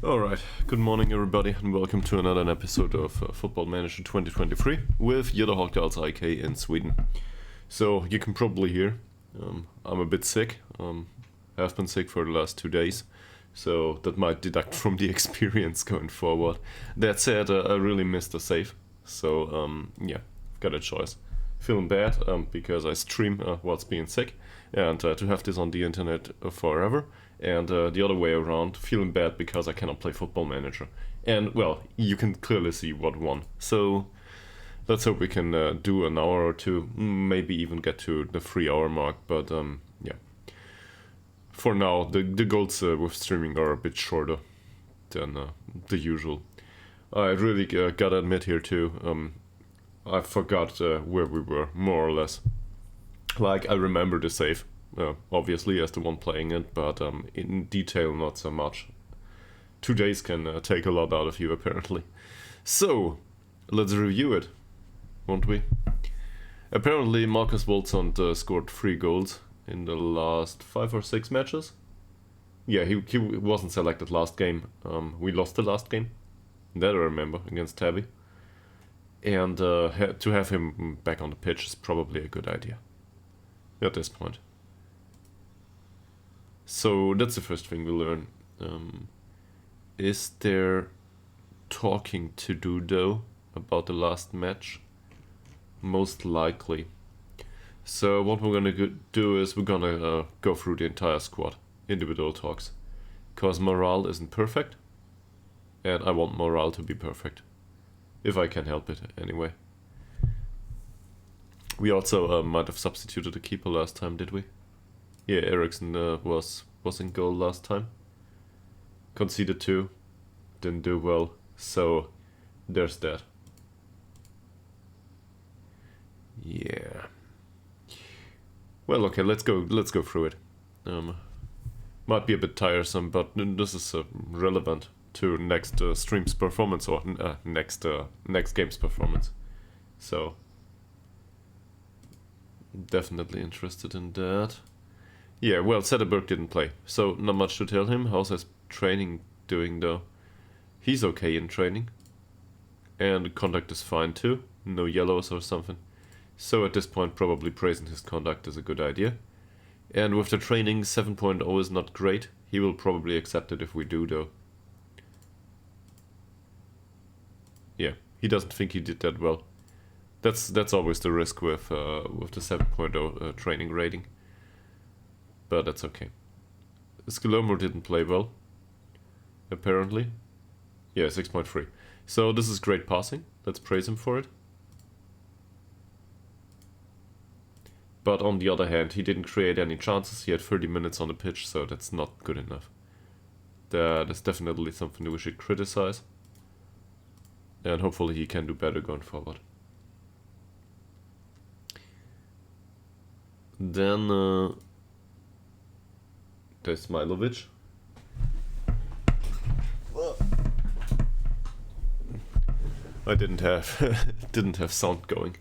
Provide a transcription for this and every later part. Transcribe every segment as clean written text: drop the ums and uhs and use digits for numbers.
Alright, good morning everybody and welcome to another episode of Football Manager 2023 with Ytterhogdals IK in Sweden. So you can probably hear I'm a bit sick. I've been sick for the last 2 days, so that might deduct from the experience going forward. That said, I really missed a save, so yeah, got a choice. Feeling bad because I stream whilst being sick, and to have this on the internet forever, and the other way around, feeling bad because I cannot play Football Manager. And well, you can clearly see what won. So let's hope we can do an hour or two, maybe even get to the 3-hour mark, but yeah. For now, the goals with streaming are a bit shorter than the usual. I really gotta admit here too, I forgot where we were, more or less. Like, I remember the save, obviously as the one playing it, but in detail not so much. 2 days can take a lot out of you, apparently. So, let's review it, won't we? Apparently Marcus Wolzond scored 3 goals in the last 5 or 6 matches. Yeah, he wasn't selected last game. We lost the last game, that I remember, against Tabby. And to have him back on the pitch is probably a good idea at this point. So that's the first thing we learn. Is there talking to do though about the last match? Most likely. So what we're gonna do is we're gonna go through the entire squad, individual talks, because morale isn't perfect, and I want morale to be perfect. If I can help it, anyway. We also might have substituted a keeper last time, did we? Yeah, Eriksson was in goal last time. Conceded 2, didn't do well, so there's that. Yeah. Well, okay, let's go through it. Might be a bit tiresome, but this is relevant to next stream's performance, or next game's performance. So definitely interested in that. Yeah, well, Zetterberg didn't play, so not much to tell him. How's his training doing though? He's okay in training, and conduct is fine too. No yellows or something. So at this point, probably praising his conduct is a good idea. And with the training, 7.0 is not great. He will probably accept it if we do though. Yeah, he doesn't think he did that well. That's always the risk with the 7.0 training rating. But that's okay. Skilomor didn't play well, apparently. Yeah, 6.3. So this is great passing. Let's praise him for it. But on the other hand, he didn't create any chances. He had 30 minutes on the pitch, so that's not good enough. That is definitely something we should criticize. And hopefully he can do better going forward. Then there's Smilovic. I didn't have sound going.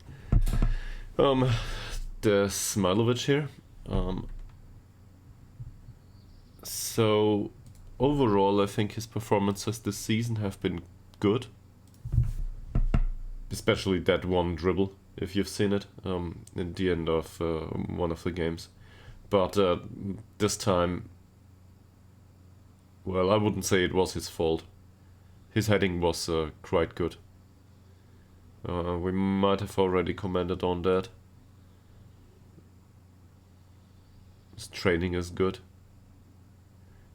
There's Smilovic here. So overall, I think his performances this season have been good. Especially that one dribble, if you've seen it, in the end of one of the games. But this time, well, I wouldn't say it was his fault. His heading was quite good. We might have already commented on that. His training is good.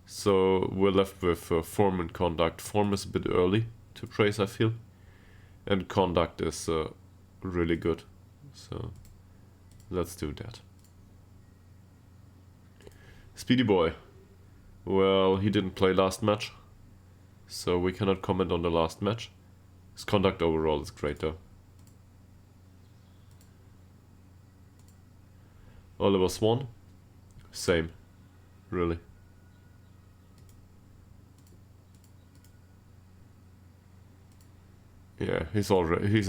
So we're left with form and conduct. Form is a bit early to praise, I feel. And conduct is really good, so let's do that. Speedy Boy. Well, he didn't play last match, so we cannot comment on the last match. His conduct overall is great though. Oliver Swan. Same, really. Yeah, he's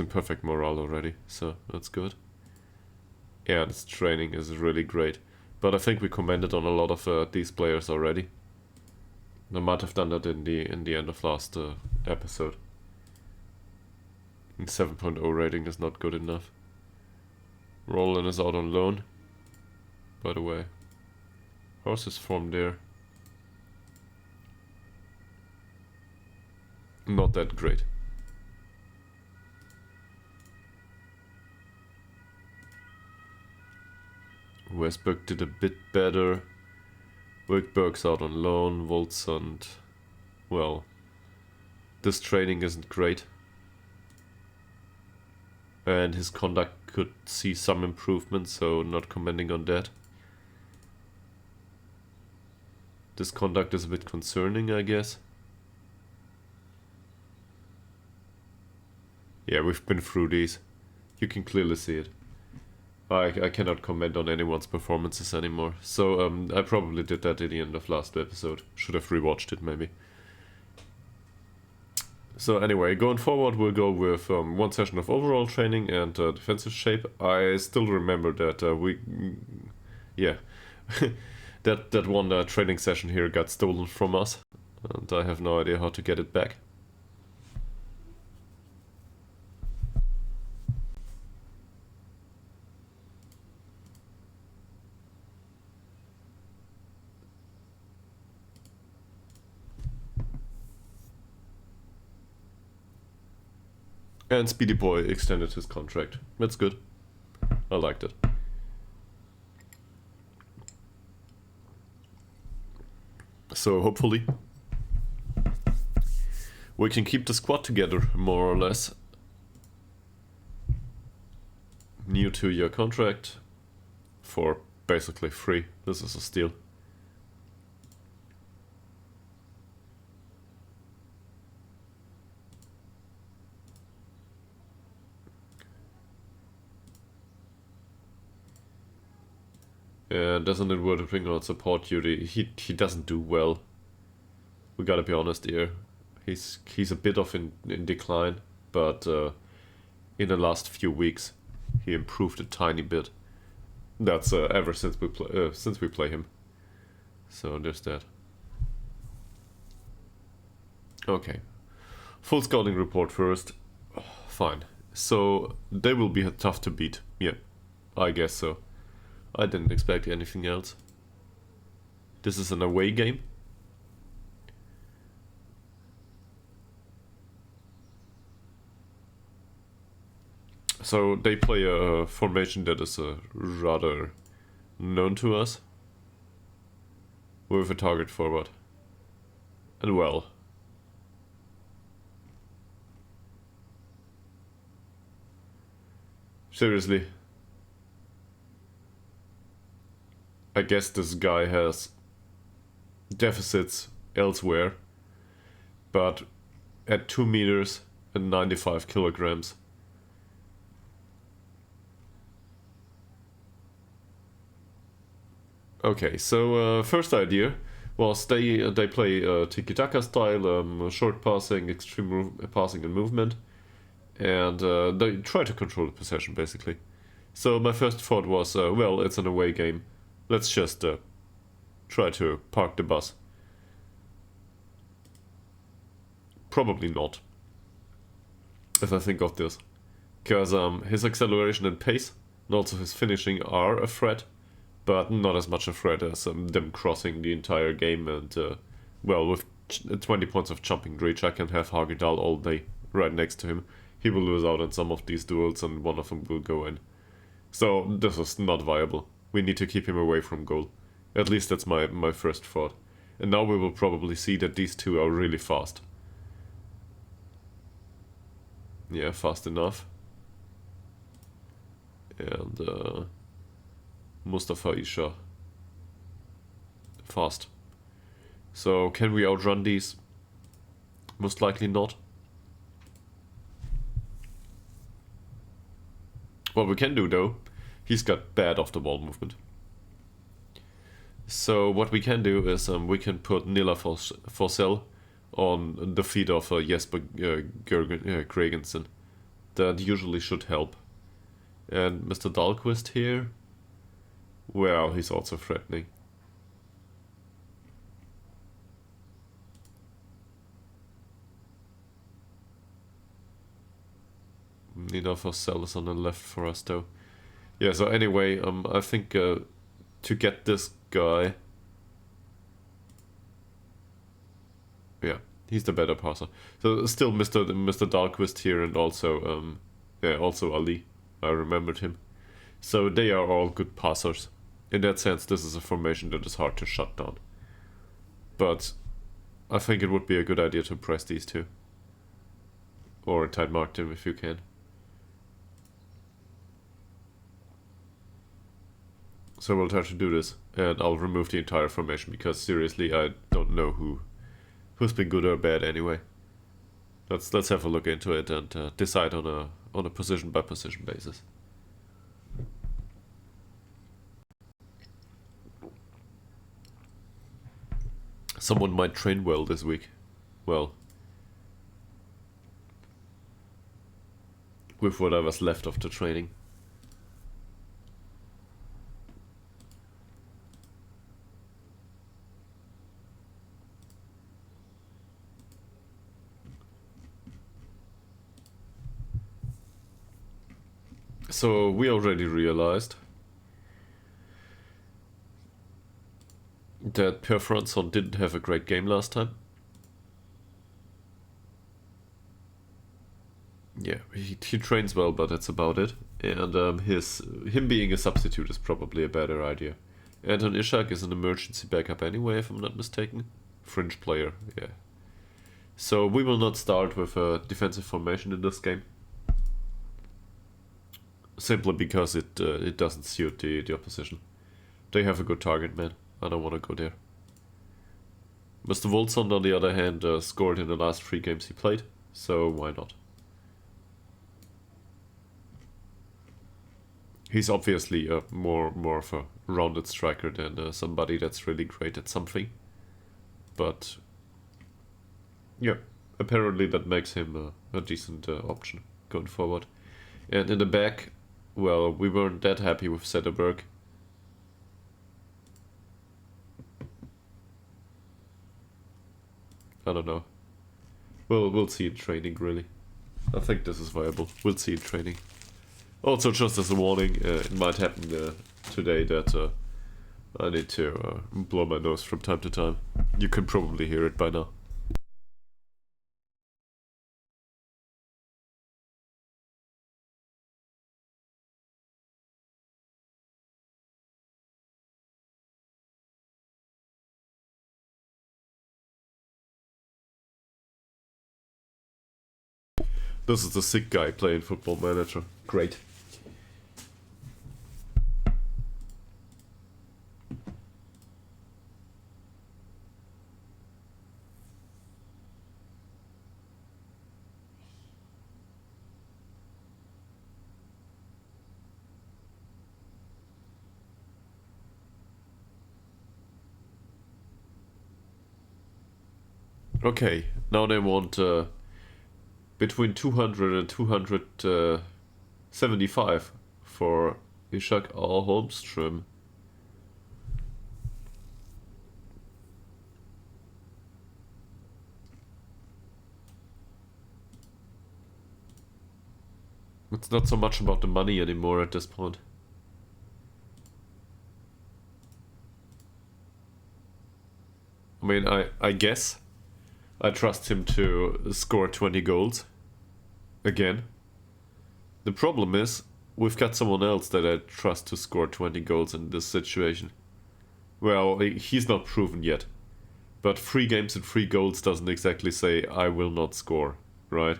in perfect morale already, so that's good. Yeah, this training is really great. But I think we commented on a lot of these players already. I might have done that in the end of last episode. 7.0 rating is not good enough. Roland is out on loan, by the way. How's his form there? Not that great. Westberg did a bit better. Wickberg's out on loan. Voltsund, well, this training isn't great. And his conduct could see some improvement, so not commenting on that. This conduct is a bit concerning, I guess. Yeah, we've been through these. You can clearly see it. I cannot comment on anyone's performances anymore. So I probably did that at the end of last episode. Should have rewatched it maybe. So anyway, going forward we'll go with one session of overall training and defensive shape. I still remember that that one training session here got stolen from us. And I have no idea how to get it back. And Speedy Boy extended his contract. That's good. I liked it. So hopefully we can keep the squad together, more or less. New 2-year contract for basically free. This is a steal. Doesn't it worth bring on support duty? He doesn't do well. We gotta be honest here. He's a bit of in decline, but in the last few weeks he improved a tiny bit. That's ever since we play him. So there's that. Okay, full scouting report first. Fine. So they will be tough to beat. Yeah, I guess so. I didn't expect anything else. This is an away game. So they play a formation that is rather known to us. With a target forward. And well. Seriously. I guess this guy has deficits elsewhere, but at 2 meters and 95 kilograms. Okay, so first idea was they play tiki-taka style, short passing, extreme passing and movement, and they try to control the possession basically. So my first thought was, well, it's an away game. Let's just try to park the bus. Probably not, if I think of this. Because his acceleration and pace, and also his finishing are a threat, but not as much a threat as them crossing the entire game. And, well, with 20 points of jumping reach, I can have Ytterhogdals all day right next to him. He will lose out on some of these duels and one of them will go in. So this is not viable. We need to keep him away from goal. At least that's my first thought. And now we will probably see that these two are really fast. Yeah, fast enough. And Mustafa Isha. Fast. So can we outrun these? Most likely not. What we can do though, he's got bad off-the-ball movement. So what we can do is we can put Nilla Forsell on the feet of Jesper Gregensen. That usually should help. And Mr. Dahlquist here, well, he's also threatening. enough of sellers on the left for us though. Yeah, so anyway, I think to get this guy, yeah, he's the better passer. So still Mr. Dahlquist here, and also also Ali. I remembered him. So they are all good passers. In that sense, this is a formation that is hard to shut down. But I think it would be a good idea to press these two. Or tight mark them if you can. So we'll try to do this, and I'll remove the entire formation because seriously I don't know who's been good or bad anyway. Let's have a look into it and decide on a position by position basis. Someone might train well this week. Well, with whatever's left of the training. So we already realized that Per Fransson didn't have a great game last time. Yeah, he trains well, but that's about it. And him being a substitute is probably a better idea. Anton Ishak is an emergency backup anyway, if I'm not mistaken. Fringe player, yeah. So we will not start with a defensive formation in this game. Simply because it doesn't suit the opposition. They have a good target man. I don't want to go there. Mr. Wolfson, on the other hand, scored in the last 3 games he played, so why not? He's obviously more of a rounded striker than somebody that's really great at something. But yeah, apparently that makes him a decent option going forward. And in the back, well, we weren't that happy with Zetterberg. I don't know. We'll see in training, really. I think this is viable. We'll see in training. Also, just as a warning, it might happen today that I need to blow my nose from time to time. You can probably hear it by now. This is the sick guy playing Football Manager. Great. Okay, now they want between 200 and 275 for Ishak or Holmström. It's not so much about the money anymore at this point. I mean, I guess I trust him to score 20 goals. Again. The problem is, we've got someone else that I trust to score 20 goals in this situation. Well, he's not proven yet. But 3 games and 3 goals doesn't exactly say I will not score, right?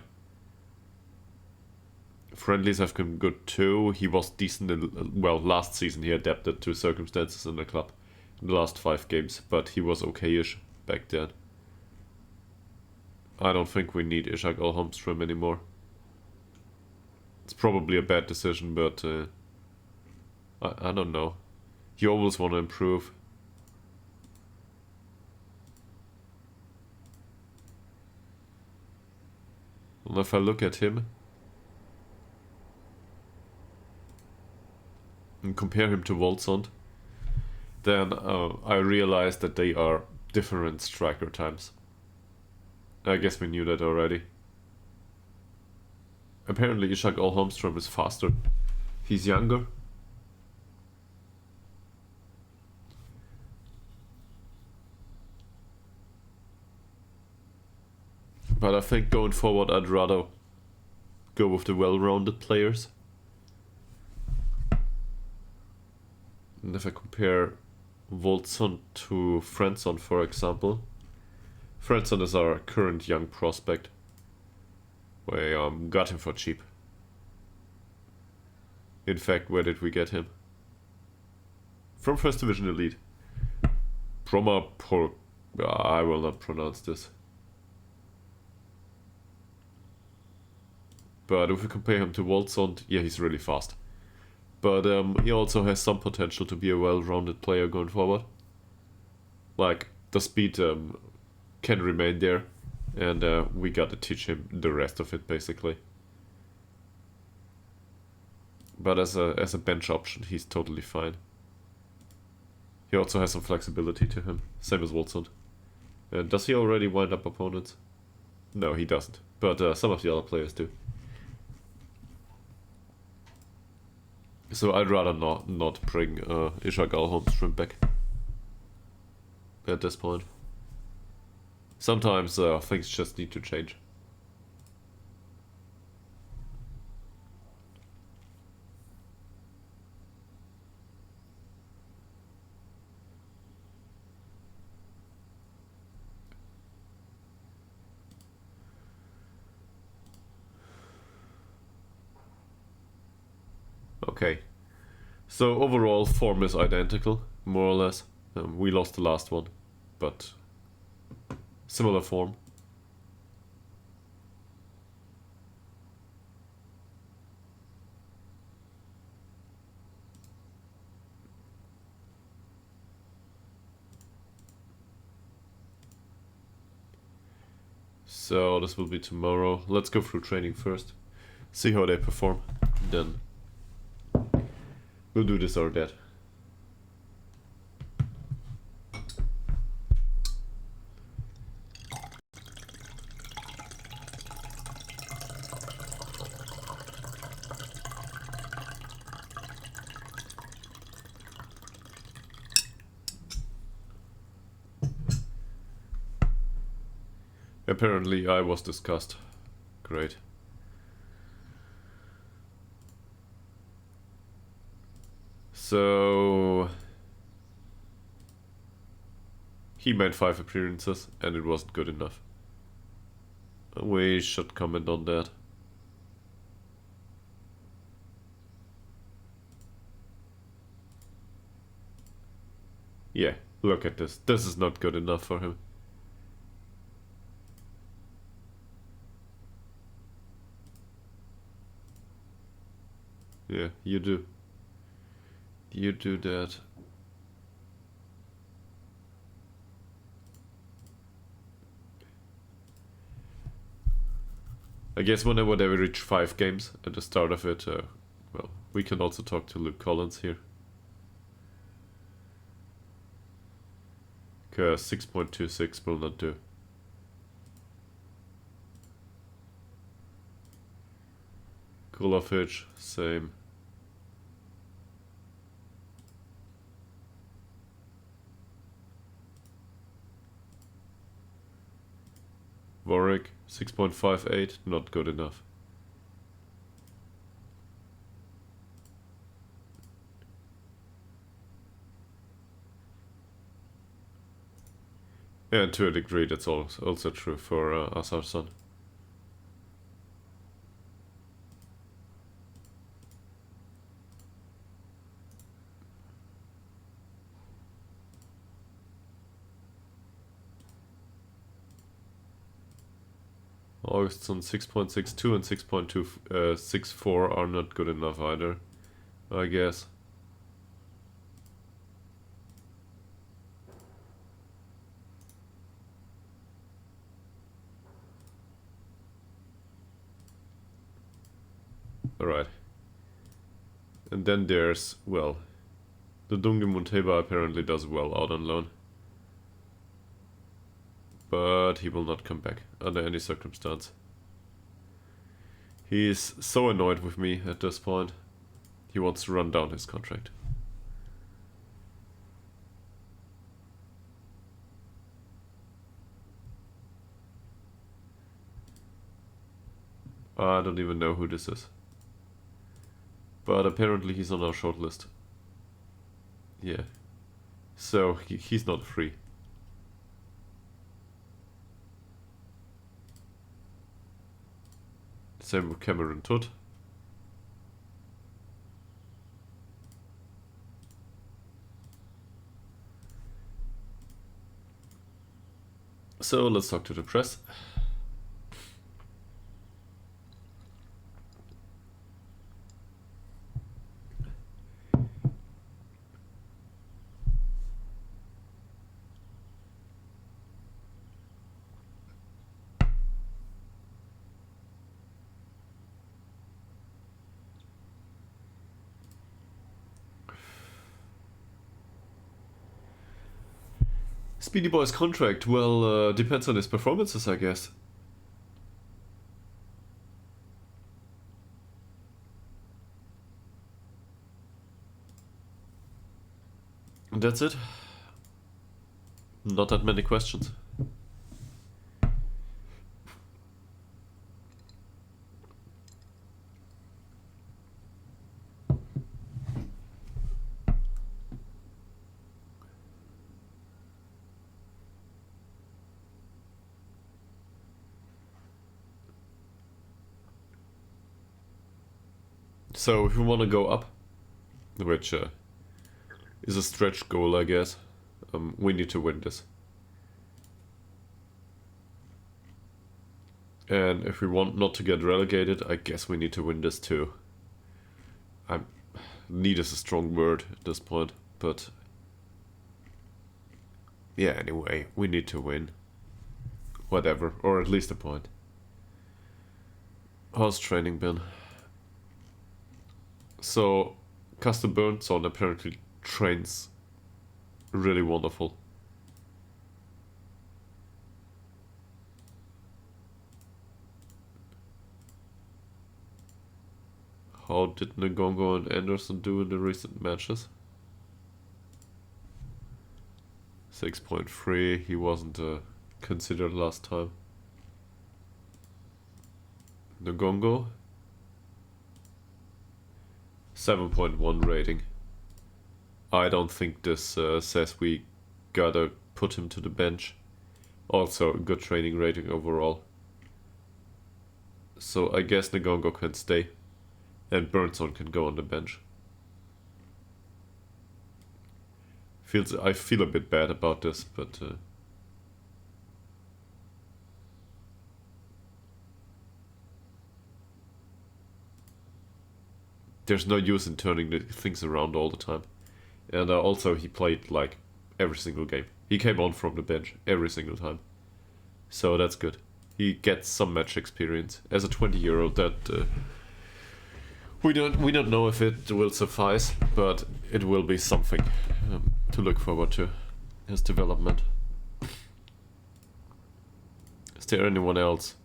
Friendlies have been good too. He was decent in, well, last season he adapted to circumstances in the club in the last 5 games, but he was okay-ish back then. I don't think we need Ishak or Holmström anymore. It's probably a bad decision, but I don't know. You always want to improve. And if I look at him and compare him to Wolfson, then I realize that they are different striker types. I guess we knew that already. Apparently Ytterhogdals Holmström is faster. He's younger. But I think going forward I'd rather go with the well-rounded players. And if I compare Voltson to Frensson, for example, Frensson is our current young prospect. We got him for cheap. In fact, where did we get him? From First Division Elite. I will not pronounce this. But if we compare him to Voltson, yeah, he's really fast. But he also has some potential to be a well-rounded player going forward. Like, the speed can remain there, and we gotta teach him the rest of it, basically. But as a bench option, he's totally fine. He also has some flexibility to him, same as Voltson. Does he already wind up opponents? No, he doesn't. But some of the other players do. So I'd rather not bring Ytterhogdals Holmström back at this point. Sometimes things just need to change. Okay, so overall form is identical, more or less. We lost the last one, but similar form. So this will be tomorrow. Let's go through training first, see how they perform, then we'll do this or that. Apparently I was discussed. Great. So he made 5 appearances and it wasn't good enough. We should comment on that. Yeah, look at this. This is not good enough for him. Yeah, you do. You do that. I guess whenever they reach 5 games at the start of it, well, we can also talk to Luke Collins here. Because 6.26 will not do. Kulovic, same. Warwick, 6.58, not good enough. And to a degree that's also true for Asarson. Augustsson 6.62 and 6.264 are not good enough either, I guess. Alright. And then there's, well, the Dungi Munteba apparently does well out on loan. But he will not come back under any circumstance. He's so annoyed with me at this point. He wants to run down his contract. I don't even know who this is. But apparently he's on our shortlist. Yeah. So he's not free. Same with Cameron Todd. So let's talk to the press. Speedy Boy's contract, well, depends on his performances, I guess. And that's it. Not that many questions. So if we want to go up, which is a stretch goal, I guess, we need to win this. And if we want not to get relegated, I guess we need to win this too. Need is a strong word at this point, but yeah, anyway, we need to win. Whatever, or at least a point. How's training been? So, Custom Burnson apparently trains really wonderful. How did Ngongo and Anderson do in the recent matches? 6.3, he wasn't considered last time. Ngongo? 7.1 rating. I don't think this says we gotta put him to the bench. Also, a good training rating overall. So I guess Ngongo can stay. And Burnson can go on the bench. I feel a bit bad about this, but there's no use in turning the things around all the time. And also he played like every single game. He came on from the bench every single time. So that's good. He gets some match experience. As a 20-year-old, that we don't know if it will suffice, but it will be something to look forward to. His development. Is there anyone else?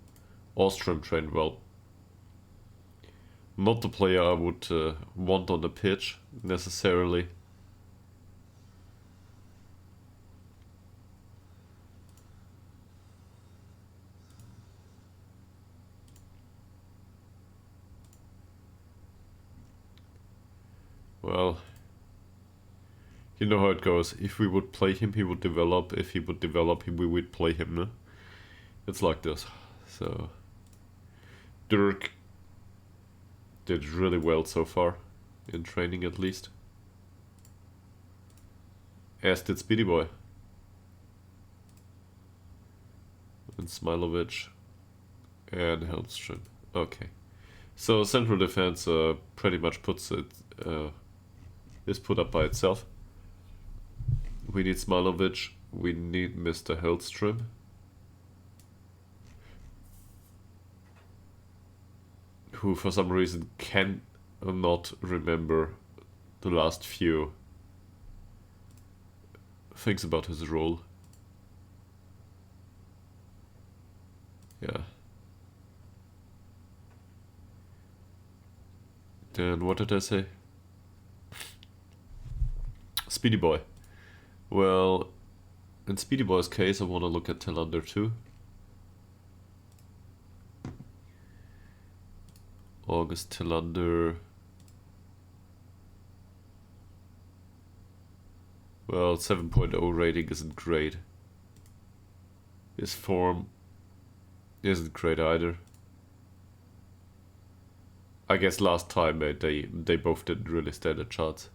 Ostrom trained well. Not the player I would want on the pitch, necessarily. Well, you know how it goes. If we would play him, he would develop. If he would develop, we would play him, no? It's like this. So, Dirk did really well so far, in training at least. As did Speedy Boy. And Smilovic. And Helmström. Okay. So central defense pretty much puts it... is put up by itself. We need Smilovic. We need Mr. Hellström. Who for some reason can not remember the last few things about his role. Yeah. Then what did I say? Speedy Boy. Well, in Speedy Boy's case, I want to look at Tillander too. August Tillander. Well, 7.0 rating isn't great. His form isn't great either. I guess last time they both didn't really stand a chance.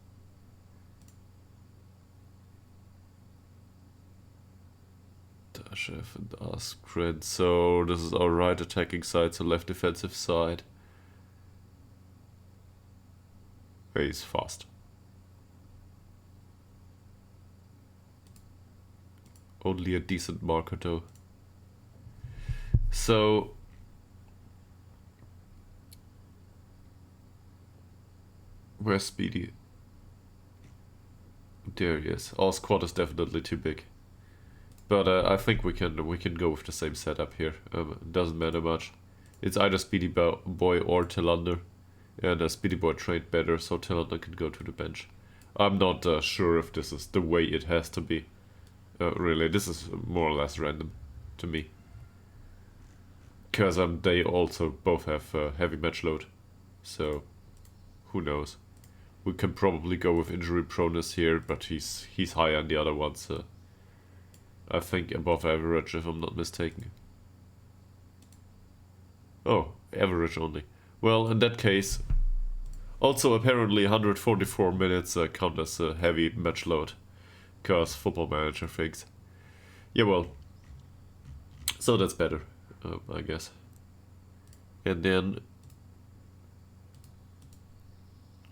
Dashev and Askren. So this is our right attacking side, so left defensive side. He's fast. Only a decent marker though. So where's Speedy? There he is. Our squad is definitely too big. But I think we can go with the same setup here. Doesn't matter much. It's either Speedy Boy or Tillander. And Speedy Boy trained better, so Tillander can go to the bench. I'm not sure if this is the way it has to be. Really, this is more or less random to me. Because they also both have heavy match load. So, who knows. We can probably go with injury proneness here, but he's higher than the other ones. I think above average, if I'm not mistaken. Oh, average only. Well, in that case, also apparently 144 minutes count as a heavy match load. Because Football Manager thinks. Yeah, well, so that's better, I guess. And then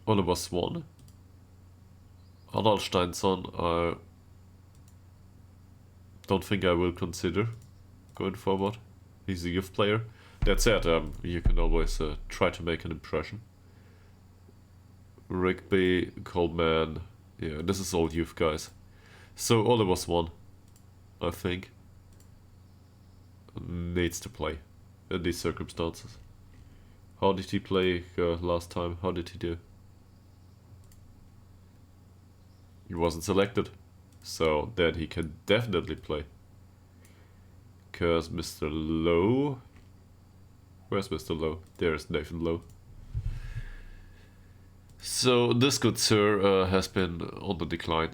Oliver Swan. Arnold Steinsson, I don't think I will consider going forward. He's a youth player. That said, you can always try to make an impression. Rigby, Coleman, yeah, this is all youth guys. So Oliver Swan, I think, needs to play in these circumstances. How did he play last time? How did he do? He wasn't selected, so then he can definitely play. Because Mr. Lowe... Where's Mr. Lowe? There's Nathan Lowe. So this good sir has been on the decline.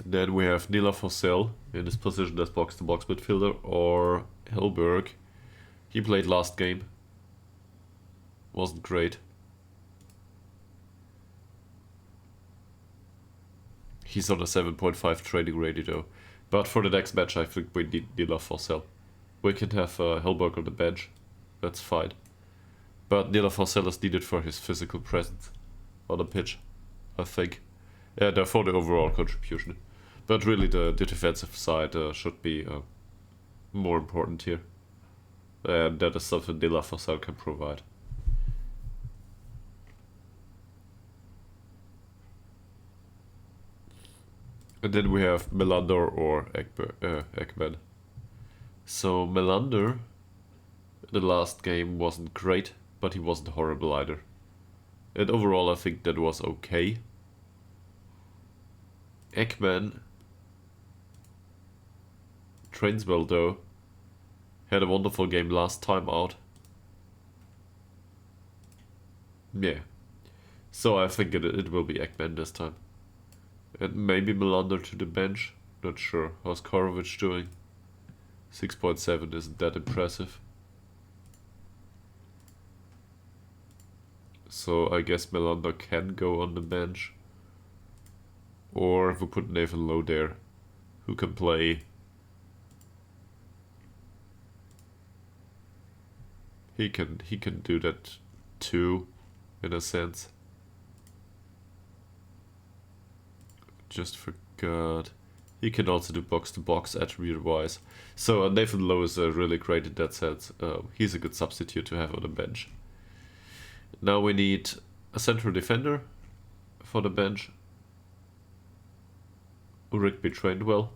Then we have Nila Fossell in his position as box-to-box midfielder, or Hellberg. He played last game. Wasn't great. He's on a 7.5 trading rating though. But for the next match I think we need Nila Fossell. We can have Hellberg on the bench. That's fine. But Nila Fossell is needed for his physical presence on the pitch, I think. And for the overall contribution. But really the defensive side should be more important here. And that is something Nila Fossell can provide. And then we have Melander or Ekman. So Melander, the last game wasn't great, but he wasn't horrible either. And overall I think that was okay. Ekman trains well though. Had a wonderful game last time out. Yeah. So I think it will be Ekman this time. And maybe Melander to the bench. Not sure. How's Korovic doing? 6.7 isn't that impressive. So I guess Melander can go on the bench. Or if we put Nathan Lowe there, who can play. He can do that too, in a sense. Just forgot. He can also do box-to-box attribute-wise. So Nathan Lowe is really great in that sense. He's a good substitute to have on the bench. Now we need a central defender. for the bench. Rigby trained well.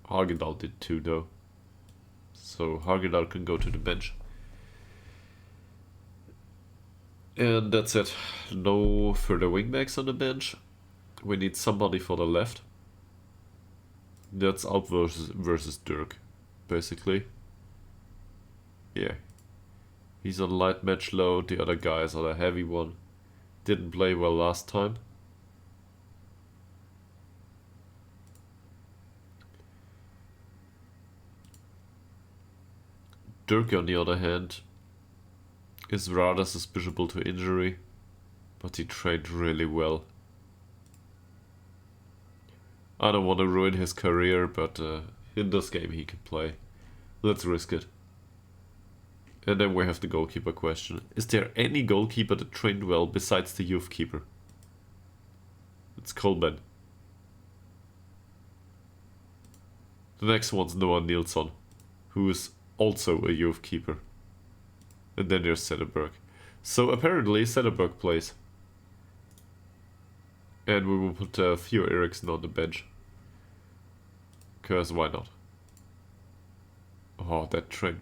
Hogdal did too though. So Hogdal can go to the bench. And that's it. No further wingbacks on the bench. We need somebody for the left. That's Alp versus Dirk, basically. Yeah. He's on light match load, the other guys on a heavy one. Didn't play well last time. Dirk, on the other hand, is rather susceptible to injury, but he trained really well. I don't want to ruin his career, but in this game he can play. Let's risk it. And then we have the goalkeeper question. Is there any goalkeeper that trained well besides the youth keeper? It's Coleman. The next one's Noah Nilsson, who is also a youth keeper. And then there's Sederberg. So apparently Sederberg plays. And we will put Theo Eriksson on the bench. Because why not? Oh, that train.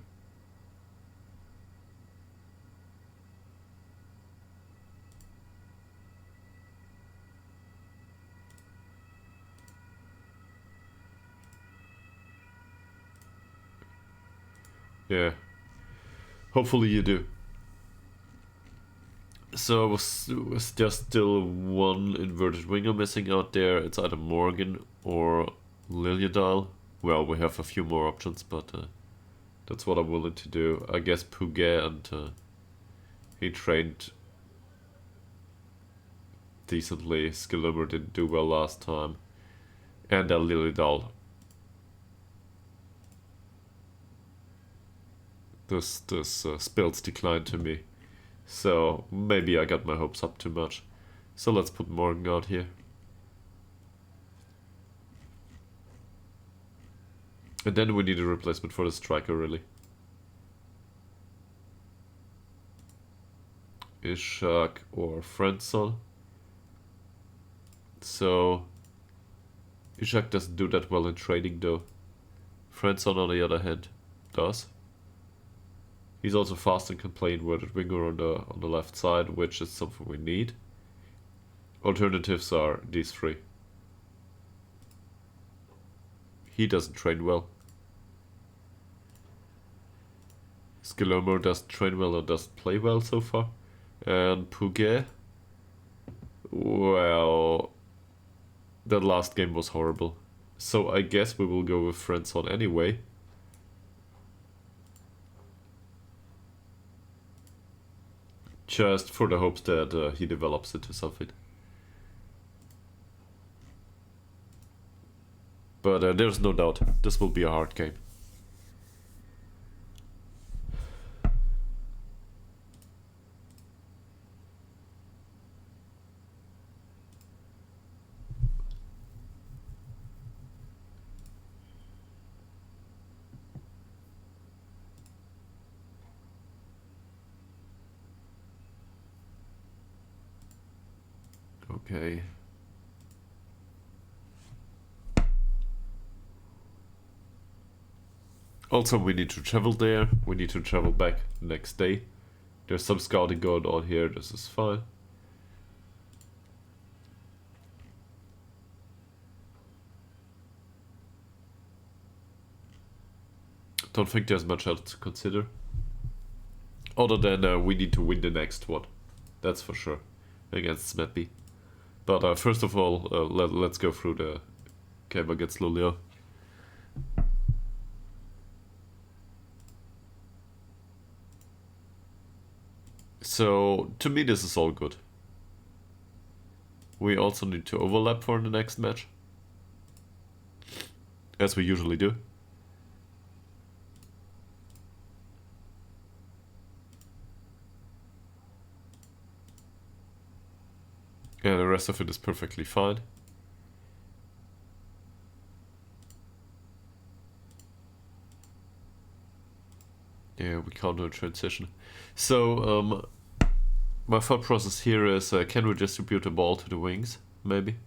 Yeah. Hopefully you do. So was just still one inverted winger missing out there. It's either Morgan or Liljedal. Well, we have a few more options, but that's what I'm willing to do. I guess Puget, and he trained decently. Skillimer didn't do well last time. And Liljedal. This spills declined to me. So maybe I got my hopes up too much. So let's put Morgan out here. And then we need a replacement for the striker, really. Ishak or Frenson. So Ishak doesn't do that well in training though. Frenson on the other hand does. He's also fast and can play inverted winger on the left side, which is something we need. Alternatives are these three. He doesn't train well. Skillomo doesn't train well and doesn't play well so far. And Puget, well, that last game was horrible. So I guess we will go with Frenson anyway. Just for the hopes that he develops into something. But there's no doubt, this will be a hard game. Okay. Also, we need to travel there. We need to travel back the next day. There's some scouting going on here. This is fine. Don't think there's much else to consider. Other than we need to win the next one. That's for sure. Against Smedby. But first of all, let's go through the game against Luleå. So, to me this is all good. We also need to overlap for the next match. As we usually do. Yeah, the rest of it is perfectly fine. Yeah, we can't do a transition. So, My thought process here is, can we distribute the ball to the wings, maybe?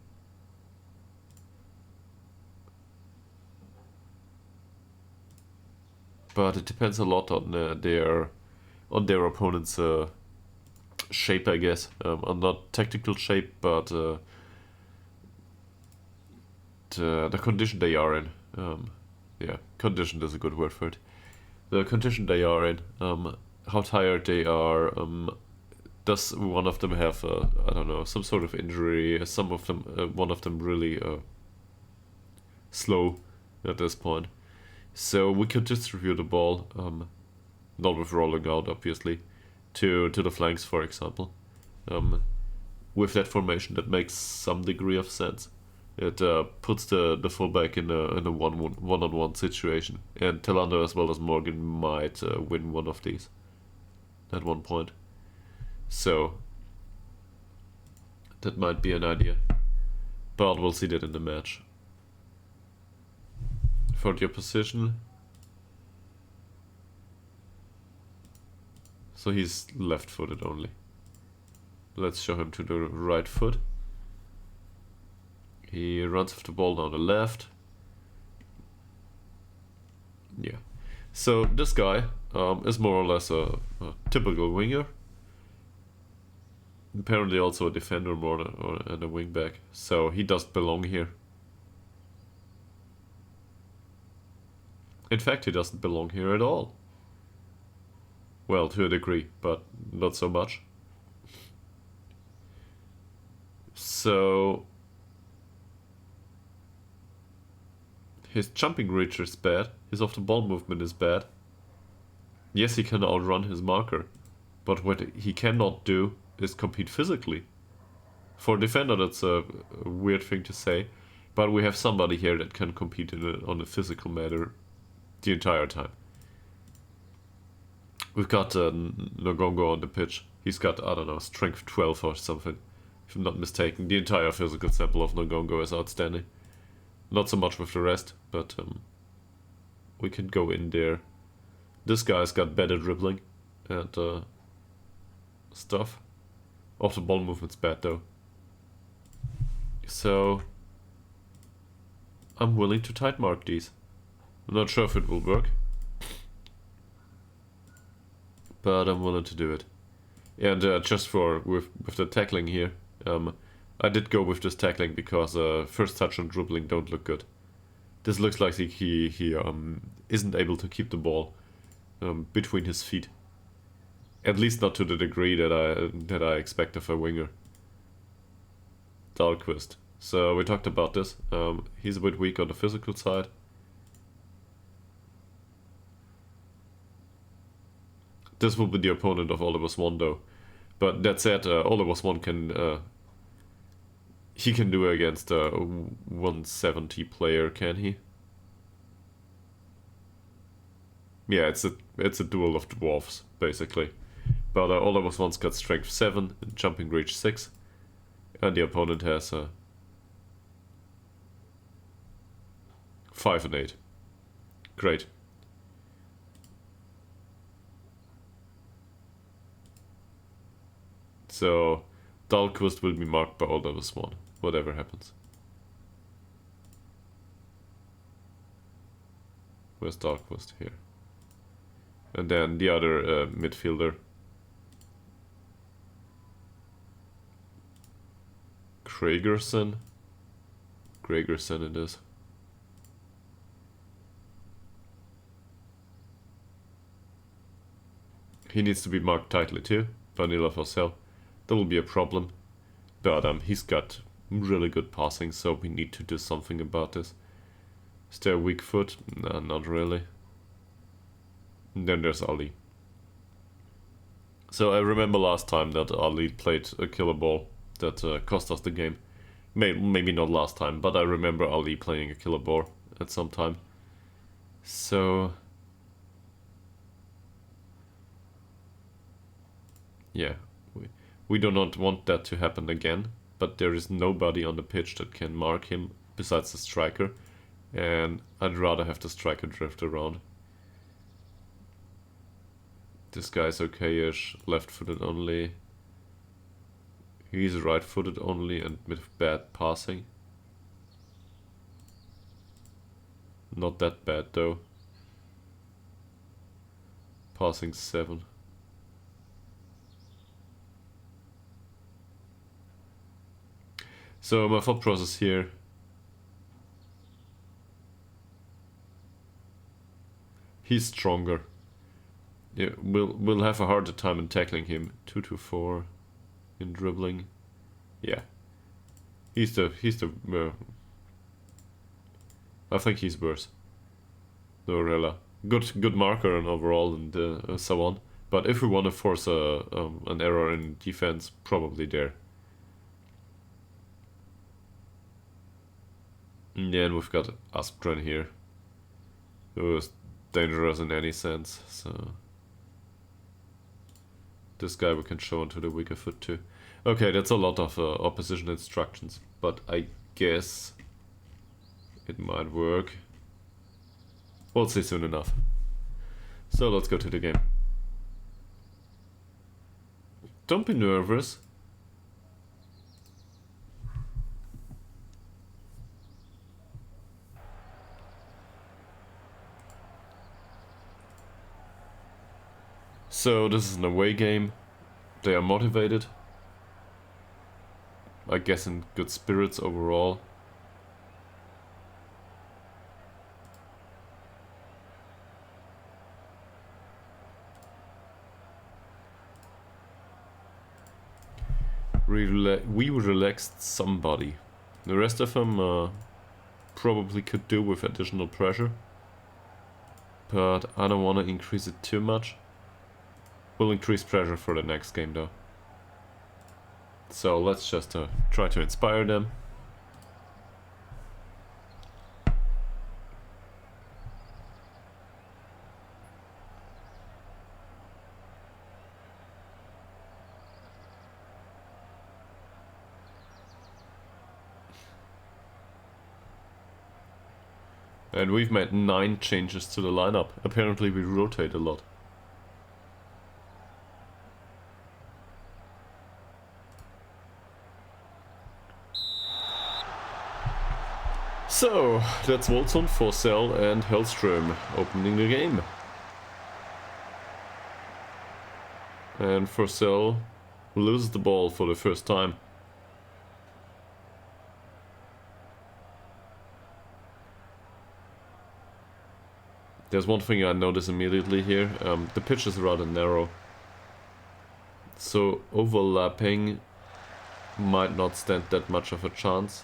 But it depends a lot on their opponent's shape, I guess. On not tactical shape, but the condition they are in. Yeah, condition is a good word for it. The condition they are in. How tired they are. Does one of them have, I don't know, some sort of injury? Some of them, one of them really slow at this point. So we could distribute the ball, not with rolling out, obviously, to the flanks, for example. With that formation, that makes some degree of sense. It puts the fullback in a one-on-one situation, and Talander as well as Morgan might win one of these at one point. So that might be an idea, but we'll see that in the match. For the opposition, so he's left-footed only. Let's show him to the right foot. He runs with the ball down the left. Yeah. So this guy is more or less a typical winger. Apparently also a defender more than a wingback. So he doesn't belong here. In fact, he doesn't belong here at all. Well, to a degree, but not so much. So his jumping reach is bad. His off-the-ball movement is bad. Yes, he can outrun his marker, but what he cannot do is compete physically. For a defender, that's a weird thing to say, but we have somebody here that can compete on a physical matter the entire time. We've got Ngongo on the pitch. He's got, I don't know, strength 12 or something, if I'm not mistaken. The entire physical sample of Ngongo is outstanding. Not so much with the rest, but we can go in there. This guy's got better dribbling and stuff. Off the ball movement's bad though. So I'm willing to tight mark these. I'm not sure if it will work, but I'm willing to do it. And just with the tackling here, I did go with this tackling because first touch and dribbling don't look good. This looks like he isn't able to keep the ball between his feet. At least not to the degree that I expect of a winger. Dahlquist. So we talked about this. He's a bit weak on the physical side. This will be the opponent of Oliver Swan though. But that said, Oliver Swan can he can do against a 170 player, can he? Yeah, it's a duel of dwarfs basically. But Oliver Swan's got strength 7 and jumping reach 6, and the opponent has 5 and 8. Great. So Dahlquist will be marked by Oliver Swan, whatever happens. Where's Dahlquist? Here. And then the other midfielder, Gregerson it is. He needs to be marked tightly too, Vanilla Fossell. That will be a problem, but he's got really good passing, so we need to do something about this. Is there a weak foot? No, not really. And then there's Ali. So I remember last time that Ali played a killer ball that cost us the game. Maybe not last time, but I remember Ali playing a killer ball at some time. So yeah, we do not want that to happen again, but there is nobody on the pitch that can mark him besides the striker, and I'd rather have the striker drift around. This guy's okay-ish, left-footed only. He's right-footed only and with bad passing. Not that bad though. Passing 7. So my thought process here. He's stronger. Yeah, we'll have a harder time in tackling him. 2-4 in dribbling. Yeah. He's the I think he's worse. Norella. Good marker and overall and so on. But if we want to force an error in defense, probably there. And then we've got Aspgren here, who is dangerous in any sense. So this guy we can show onto the weaker foot too. Okay, that's a lot of opposition instructions, but I guess it might work. We'll see soon enough. So let's go to the game. Don't be nervous. So this is an away game. They are motivated. I guess in good spirits overall. We relaxed somebody. The rest of them probably could do with additional pressure. But I don't want to increase it too much. We'll increase pressure for the next game though. So let's just try to inspire them. And we've made 9 changes to the lineup. Apparently we rotate a lot. So, that's Wolfson, Forsell and Hellström opening the game. And Forsell loses the ball for the first time. There's one thing I notice immediately here. The pitch is rather narrow. So overlapping might not stand that much of a chance.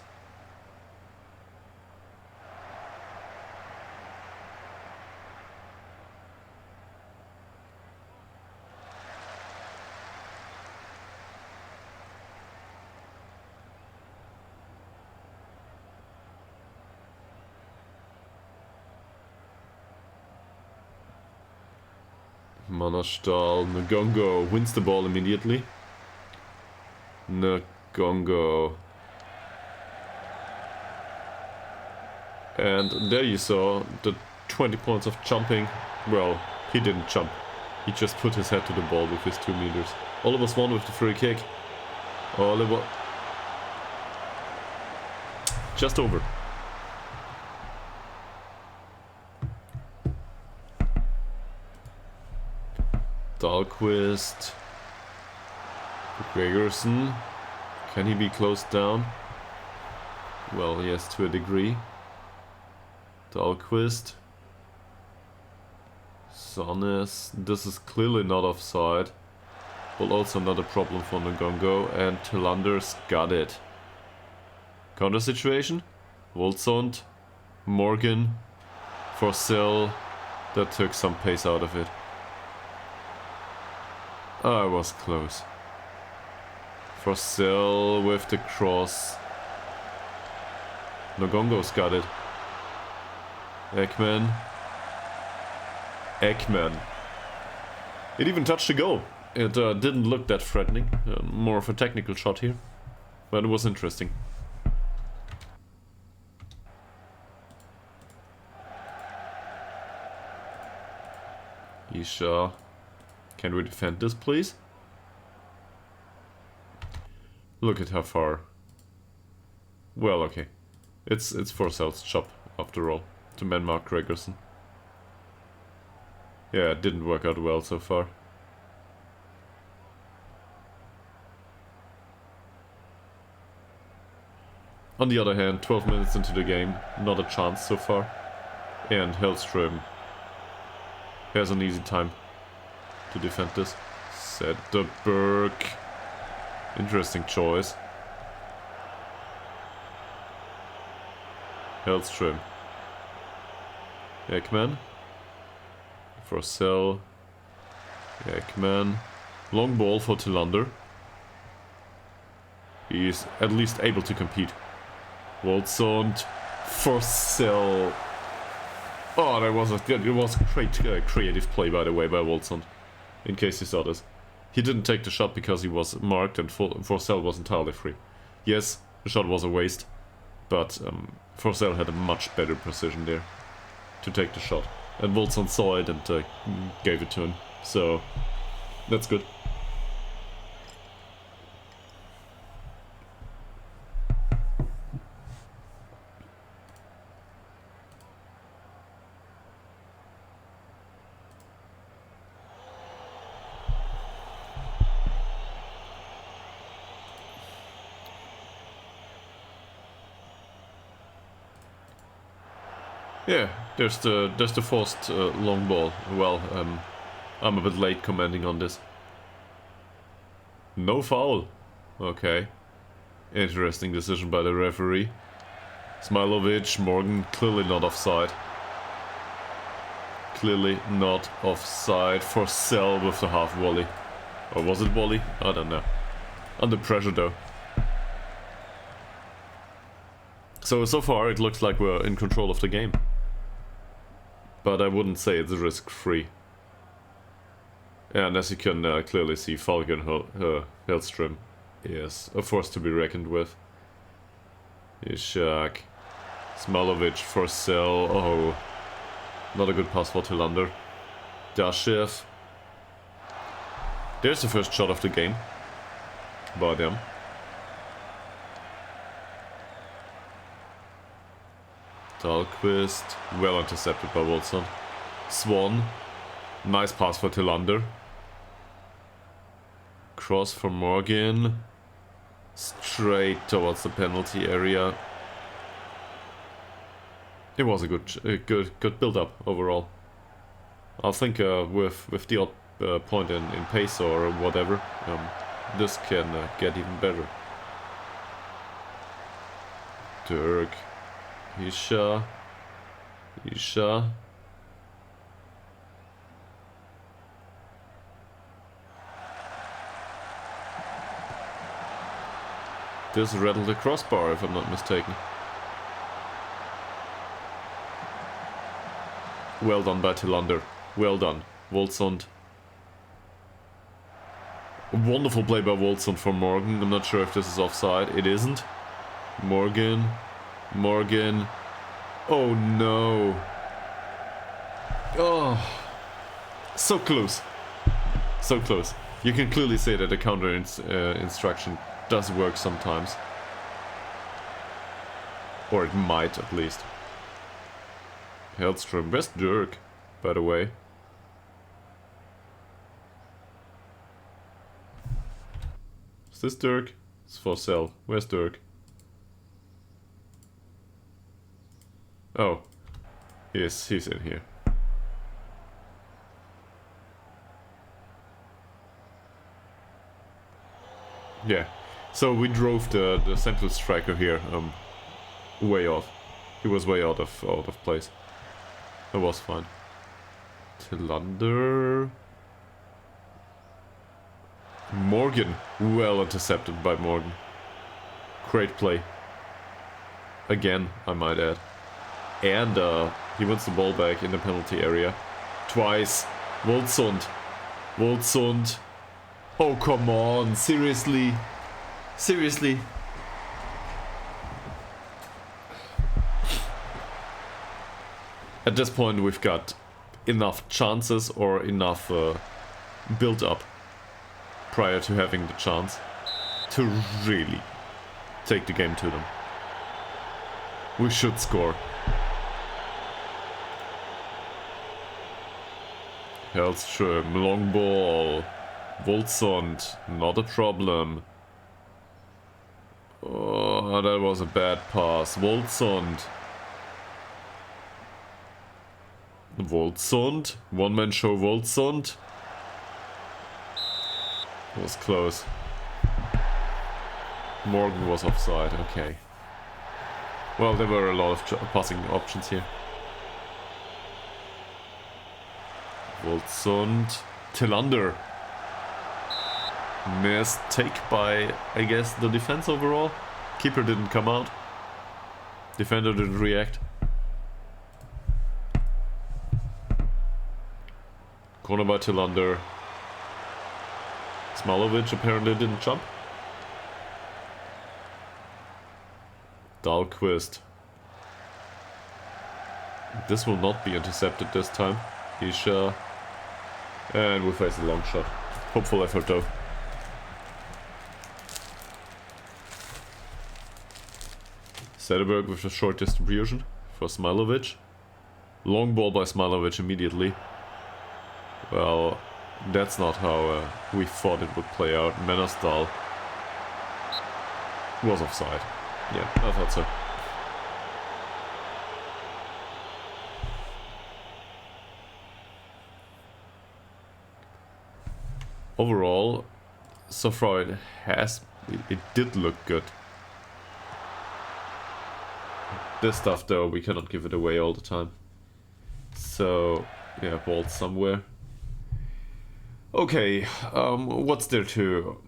Manastal, Ngongo wins the ball immediately. Ngongo. And there you saw the 20 points of jumping. Well, he didn't jump. He just put his head to the ball with his 2 meters. Oliver's won with the free kick. Oliver. Just over. Dahlquist. Gregerson. Can he be closed down? Well, yes, to a degree. Dahlquist. Sonnes. This is clearly not offside. But also not a problem for Ngongo. And Tilander's got it. Counter situation. Wolfsund. Morgan. Forsell. That took some pace out of it. I was close. Forsell with the cross. Ngongo's got it. Ekman. It even touched the goal. It didn't look that threatening. More of a technical shot here. But it was interesting. Isha. Can we defend this, please? Look at how far. Well, okay. It's Forsell's job, after all, to man Mark Gregerson. Yeah, it didn't work out well so far. On the other hand, 12 minutes into the game, not a chance so far. And Hellström has an easy time to defend this. Zetterberg. Interesting choice. Hellström. Ekman. Forsell. Ekman. Long ball for Tillander. He's at least able to compete. Woldsund. Forsell. Oh, that was a great creative play, by the way, by Woldsund. In case you saw this. He didn't take the shot because he was marked and Forsell was entirely free. Yes, the shot was a waste, but Forsell had a much better precision there to take the shot. And Woldsund saw it and gave it to him, so that's good. Yeah, there's the forced long ball. Well, I'm a bit late commenting on this. No foul. Okay. Interesting decision by the referee. Smilovic, Morgan, clearly not offside. Clearly not offside. Forsell with the half volley. Or was it volley? I don't know. Under pressure though. So far it looks like we're in control of the game. But I wouldn't say it's risk-free. And as you can clearly see, Falcon Hellström is a force to be reckoned with. Ishak. Smilovic, Forsell. Oh, not a good pass for Tillander. Dashev. There's the first shot of the game by them. Dahlqvist, well intercepted by Woldsund. Swan, nice pass for Tillander. Cross for Morgan. Straight towards the penalty area. It was a good build-up overall. I think with the odd point in pace or whatever, this can get even better. Dirk. Isha. This rattled the crossbar, if I'm not mistaken. Well done by Tillander. Well done. Woldsund. A wonderful play by Woldsund for Morgan. I'm not sure if this is offside. It isn't. Morgan. Oh no. Oh. So close. So close. You can clearly say that the counter instruction does work sometimes. Or it might, at least. Hellström. Where's Dirk, by the way? Is this Dirk? It's Forsell. Where's Dirk? Oh. Yes, he's in here. Yeah. So we drove the central striker here way off. He was way out of place. That was fine. Tillander. Morgan. Well intercepted by Morgan. Great play. Again, I might add. And he wins the ball back in the penalty area. Twice. Woldsund. Oh, come on. Seriously. At this point, we've got enough chances or enough build-up prior to having the chance. to really take the game to them. We should score. Hellström, long ball. Voltsund, not a problem. Oh, that was a bad pass. Voltsund. Voltsund. One-man show Voltsund. Was close. Morgan was offside, okay. Well, there were a lot of passing options here. Voltsund. Tillander. Mistake by, I guess, the defense overall. Keeper didn't come out. Defender didn't react. Corner by Tillander. Smalovic apparently didn't jump. Dahlquist. This will not be intercepted this time. Isha. And we face a long shot. Hopeful effort though. Sederberg with a short distribution for Smailovic. Long ball by Smailovic immediately. Well, that's not how we thought it would play out. Menastal was offside. Yeah, I thought so. Overall, so far it did look good. This stuff though, we cannot give it away all the time. So, yeah, ball somewhere. Okay, what's there to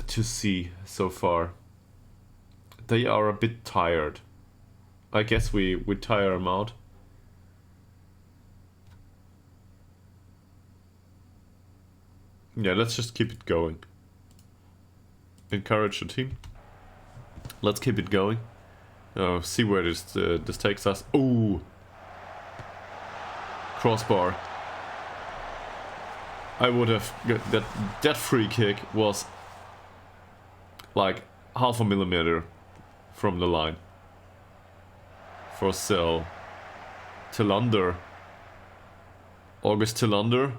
see so far? They are a bit tired. I guess we tire them out. Yeah, let's just keep it going. Encourage the team. Let's keep it going. See where this takes us. Ooh! Crossbar. I would have... That free kick was like half a millimeter from the line. For Sell. Tillander. August Tillander.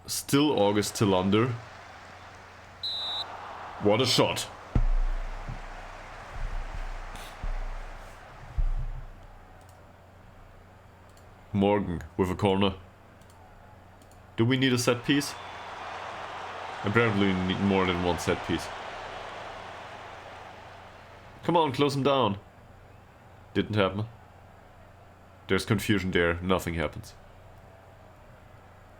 Still August Tillander. What a shot. Morgan with a corner. Do we need a set piece? Apparently we need more than one set piece. Come on, close him down. Didn't happen. There's confusion there, nothing happens.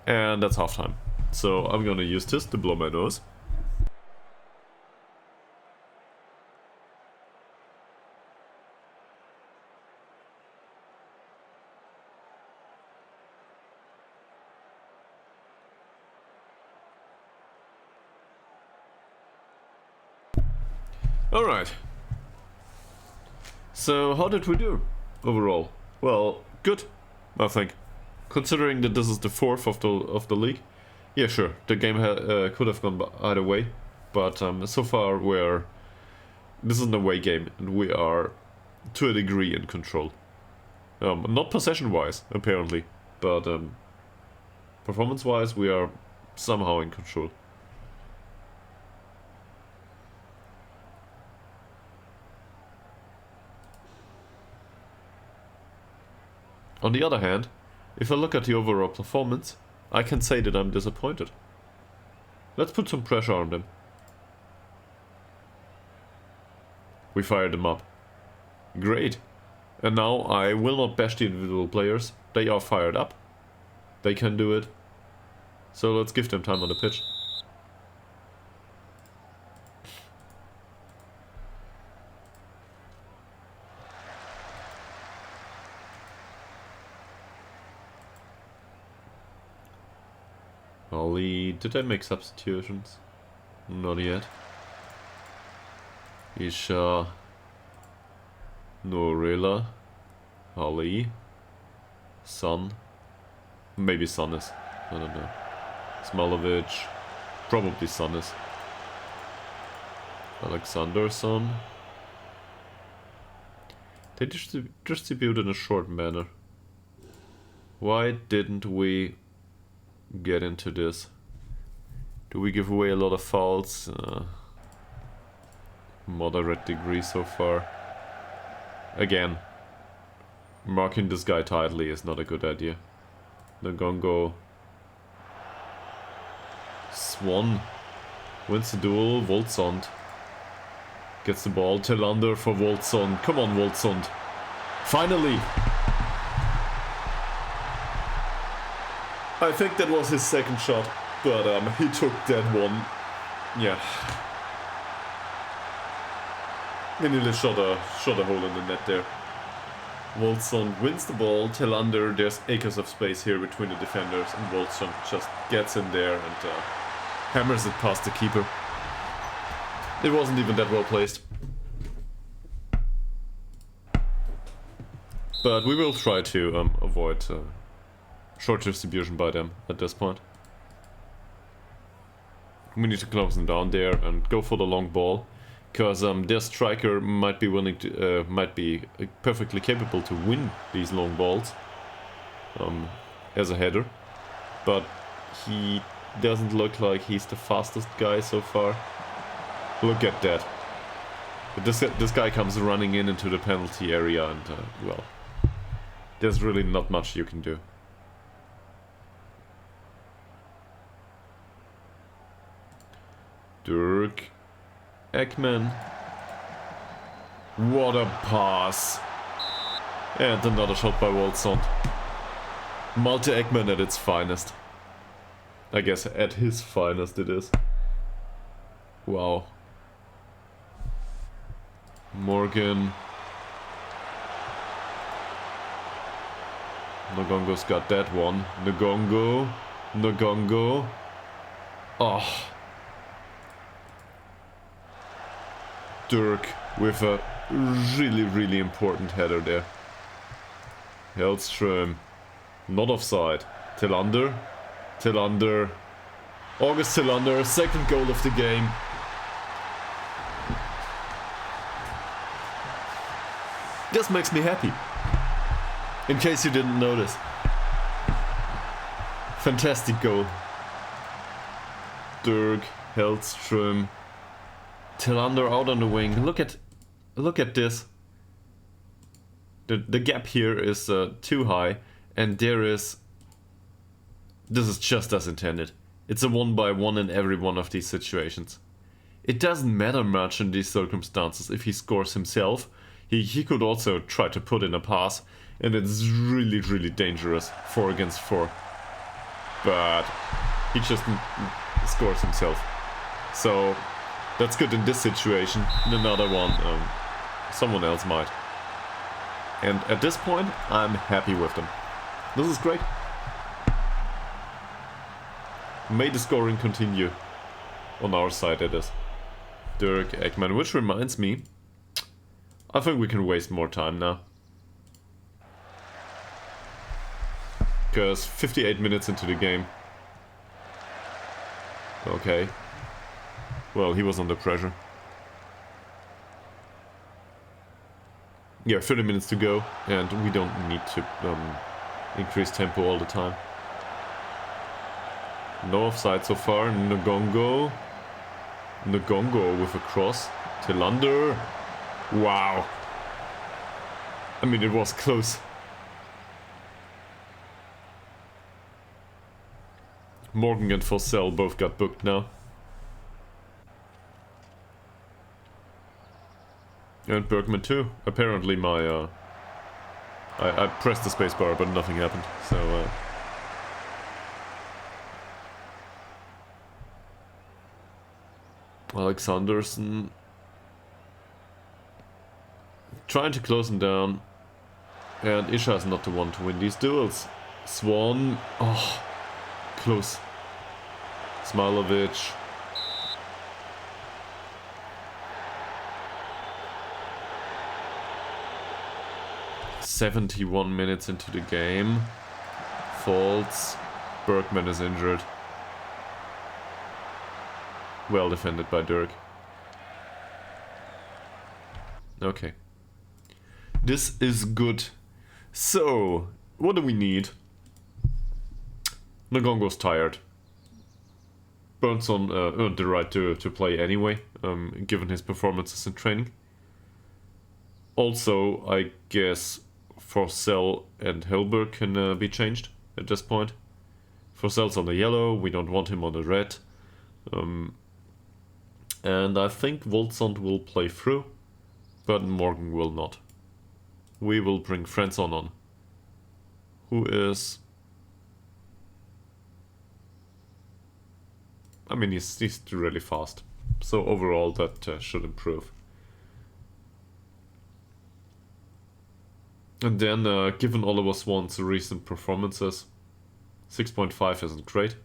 And that's halftime. So I'm gonna use this to blow my nose. Alright. So how did we do overall? Well, good, I think. Considering that this is the fourth of the league. Yeah, sure, the game could have gone either way. But so far this is an away game and we are to a degree in control. Not possession-wise, apparently, but performance-wise we are somehow in control. On the other hand, if I look at the overall performance, I can say that I'm disappointed. Let's put some pressure on them. We fired them up. Great. And now I will not bash the individual players. They are fired up. They can do it. So let's give them time on the pitch. Ali, did I make substitutions? Not yet. Isha, Norilla, Ali, Sun. Maybe Sun is. I don't know. Smalovic, Probably Son is. Alexander's son. They distribute in a short manner. Why didn't we get into this? Do we give away a lot of fouls? Moderate degree so far. Again, marking this guy tightly is not a good idea. Ngongo. Swan wins the duel. Voltsond gets the ball. Tillander for Voltsond. Come on, Voltsond. Finally! I think that was his second shot, but he took that one. Yeah. He nearly shot a hole in the net there. Voltsond wins the ball. Tillander, there's acres of space here between the defenders, and Voltsond just gets in there and hammers it past the keeper. It wasn't even that well placed. But we will try to avoid short distribution by them at this point. We need to close them down there and go for the long ball, because their striker might be willing to, might be perfectly capable to win these long balls as a header, but he doesn't look like he's the fastest guy so far. Look at that. But this guy comes running into the penalty area, and well, there's really not much you can do. Dirk Ekman. What a pass. And another shot by Voltsond. Malte Ekman at its finest. I guess at his finest it is. Wow. Morgan. Ngongo's got that one. Ngongo. Oh. Dirk with a really important header there. Hellström. Not offside. Tillander. August Tillander, second goal of the game. This makes me happy. In case you didn't notice. Fantastic goal. Dirk, Hellström. Tillander out on the wing. Look at this. The gap here is too high, and this is just as intended. It's a 1-by-1 in every one of these situations. It doesn't matter much in these circumstances if he scores himself. He could also try to put in a pass, and it's really dangerous 4 against 4. But he just scores himself. So that's good in this situation. In another one, someone else might. And at this point, I'm happy with them. This is great. May the scoring continue. On our side, it is. Dirk Ekman, which reminds me, I think we can waste more time now. Because 58 minutes into the game. Okay. Well, he was under pressure. Yeah, 30 minutes to go, and we don't need to increase tempo all the time. No offside so far. Ngongo with a cross. Tillander. Wow. I mean, it was close. Morgan and Fossell both got booked now. And Bergman too. Apparently my I pressed the spacebar but nothing happened. So Alexanderson trying to close him down, and Isha is not the one to win these duels. Swan, oh, close. Smilovic. "71 minutes into the game. Faults. Bergman is injured. Well defended by Dirk. Okay. This is good. So, what do we need? Ngongo's tired. Burnson earned the right to play anyway, given his performances in training. Also, I guess Forsell and Helberg can be changed at this point. Forsell's on the yellow, we don't want him on the red. And I think Voltsund will play through, but Morgan will not. We will bring Fransson on, who is... I mean, he's really fast, so overall that should improve. And then, given Oliver Swan's recent performances, 6.5 isn't great.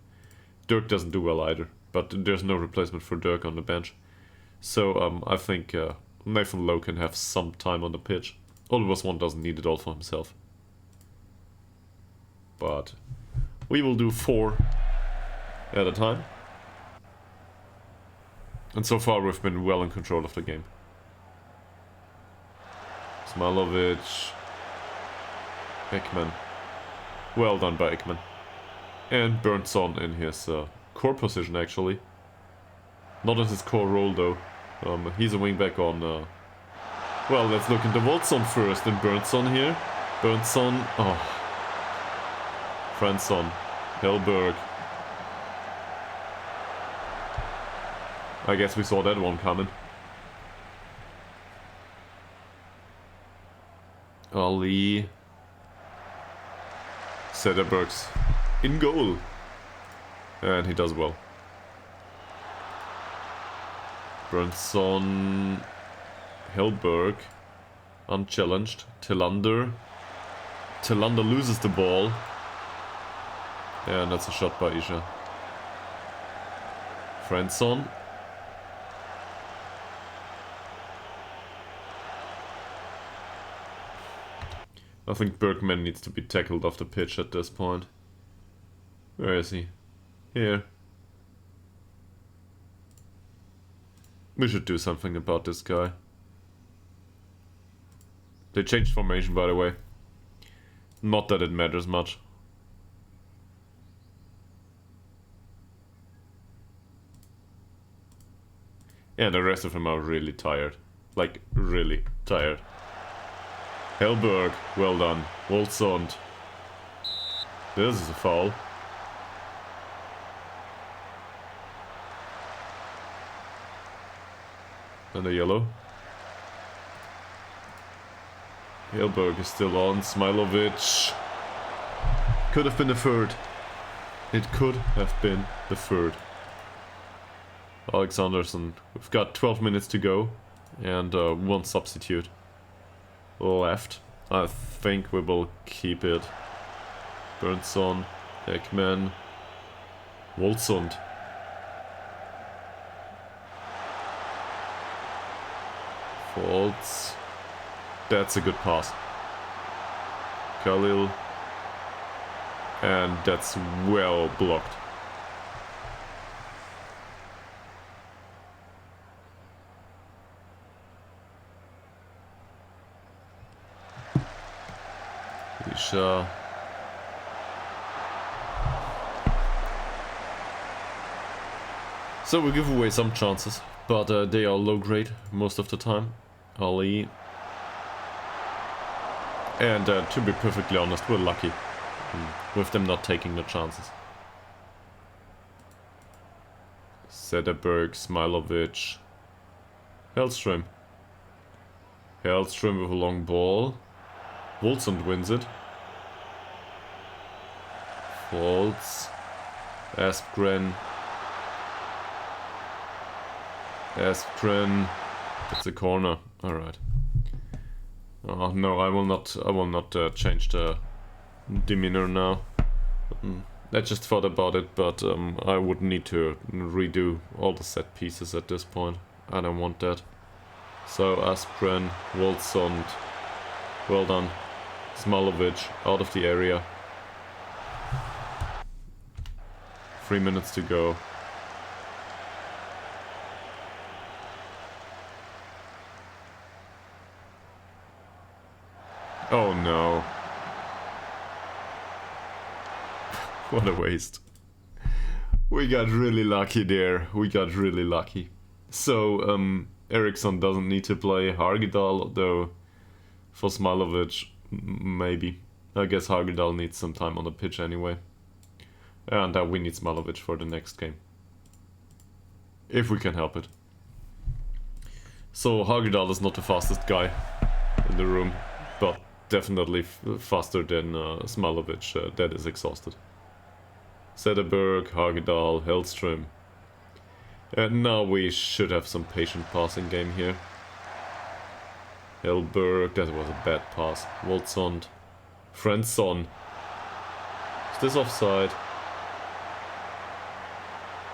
Dirk doesn't do well either, but there's no replacement for Dirk on the bench. So I think Nathan Lowe can have some time on the pitch. Oliver Swan doesn't need it all for himself. But we will do 4 at a time. And so far we've been well in control of the game. Smailovic. Ekman. Well done by Ekman. And Burnson in his core position actually. Not in his core role though. He's a wingback on... Well, let's look into Voltson first and Burnson here. Burnson... Oh. Fransson. Helberg. I guess we saw that one coming. Ali. Sederbergs in goal. And he does well. Burnson. Helberg. Unchallenged. Tillander. Tillander loses the ball. And that's a shot by Isha. Fransson. I think Bergman needs to be tackled off the pitch at this point. Where is he? Here. We should do something about this guy. They changed formation, by the way. Not that it matters much. And the rest of them are really tired. Like, really tired. Helberg, well done. Voltsund. This is a foul. And a yellow. Helberg is still on. Smailovic. Could have been the third. It could have been the third. Alexanderson. We've got 12 minutes to go. And one substitute left. I think we will keep it. Burnson, Ekman, Voltsund. Faults. That's a good pass. Khalil. And that's well blocked. Isha. So we give away some chances, but they are low grade most of the time. Ali. And to be perfectly honest, we're lucky with them not taking the chances. Sederberg, Smailovic, Hellström. Hellström with a long ball. Voltsund wins it. Faults. Aspgren. Aspgren. It's a corner. Alright. Oh no, I will not change the demeanor now. I just thought about it, but I would need to redo all the set pieces at this point. I don't want that. So Aspgren, Voltsund, well done. Smailovic out of the area. 3 minutes to go. Oh no. What a waste. We got really lucky there. We got really lucky. So, Eriksson doesn't need to play Hogdal, though for Smilovic, maybe. I guess Hogdal needs some time on the pitch anyway. And we need Smilovic for the next game. If we can help it. So Hogdal is not the fastest guy in the room, but definitely faster than Smilovic, that is exhausted. Sederberg, Hogdal, Hellström. And now we should have some patient passing game here. Hellberg, that was a bad pass. Woldsond. Friendson. Is this offside?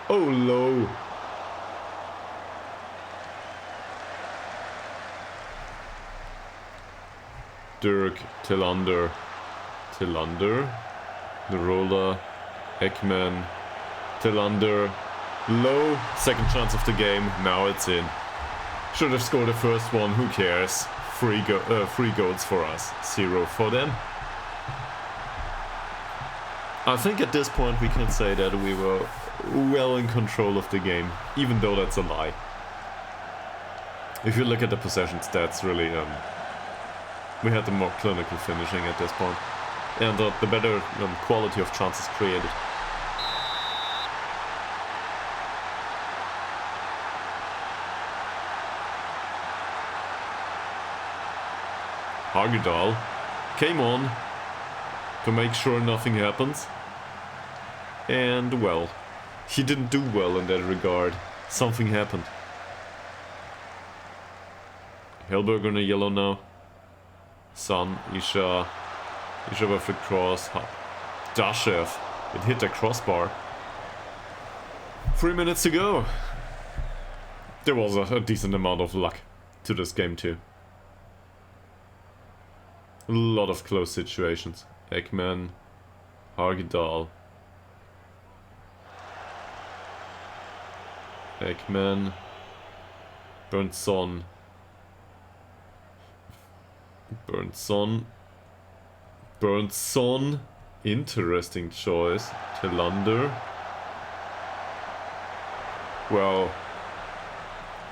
Oh, low. Dirk, Tillander. Tillander. Nerola. Ekman. Tillander. Low. Second chance of the game. Now it's in. Should have scored the first one. Who cares? Free goals for us. 0 for them. I think at this point we can say that we were well in control of the game, even though that's a lie. If you look at the possession stats, really, we had the more clinical finishing at this point, and the better quality of chances created. Hogdal came on to make sure nothing happens. And, well, he didn't do well in that regard. Something happened. Hellberg on a yellow now. Sun, Isha. Isha with the cross. Dashev. It hit the crossbar. 3 minutes to go. There was a decent amount of luck to this game too. A lot of close situations. Ekman, Hogdal. Ekman, Bernson. Bernson. Interesting choice. Tillander. Well,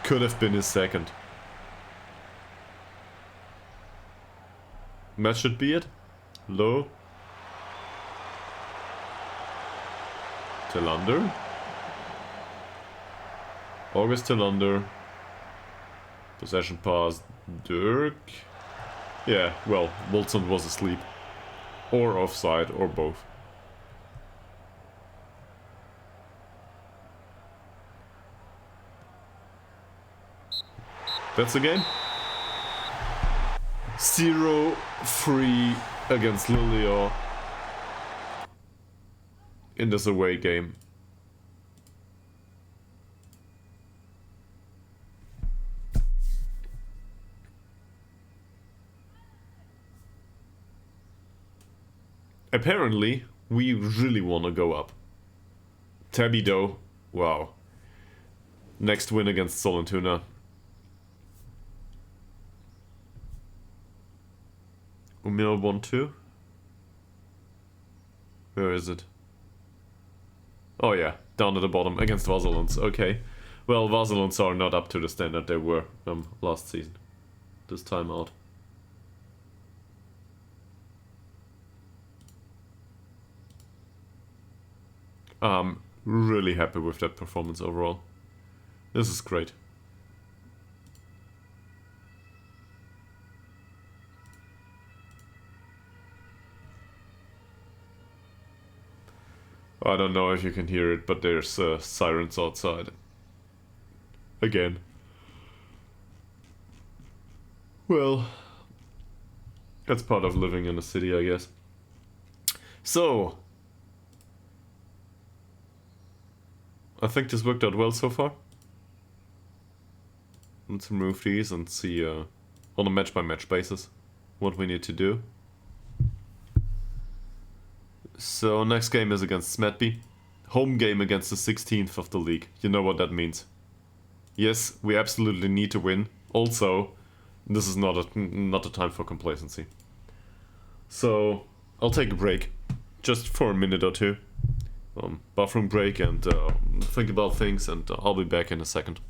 could have been his second. That should be it. Low. Tillander. August Tillander. Possession pass. Dirk. Yeah, well, Woldsond was asleep. Or offside, or both. That's the game. 0-3 against Luleå in this away game. Apparently, we really want to go up. Tabby though, wow. Next win against Sollentuna. Umeå 1-2. Where is it? Oh yeah, down at the bottom against Vasalunds. Okay. Well, Vasalunds are not up to the standard they were last season. This time out. I'm really happy with that performance overall. This is great. I don't know if you can hear it, but there's sirens outside. Again. Well, that's part of living in a city, I guess. So, I think this worked out well so far. Let's remove these and see on a match-by-match basis what we need to do. So next game is against Smedby. Home game against the 16th of the league. You know what that means. Yes, we absolutely need to win. Also, this is not a time for complacency. So I'll take a break, just for a minute or two. Bathroom break and think about things, and I'll be back in a second.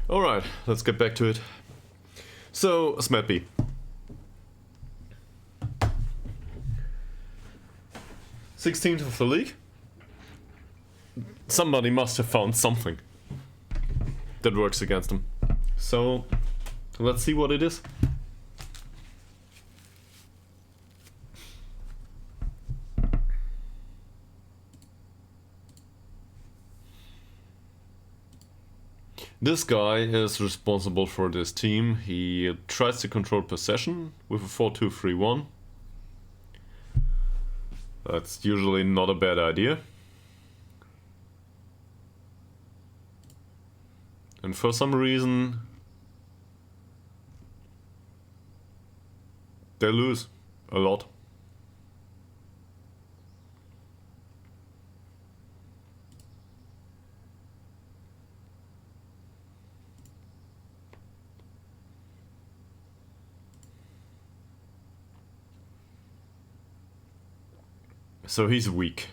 Alright, let's get back to it. So, Smedby. 16th of the league. Somebody must have found something that works against them. So, let's see what it is. This guy is responsible for this team. He tries to control possession with a 4-2-3-1. That's usually not a bad idea. And for some reason, they lose a lot. So he's weak.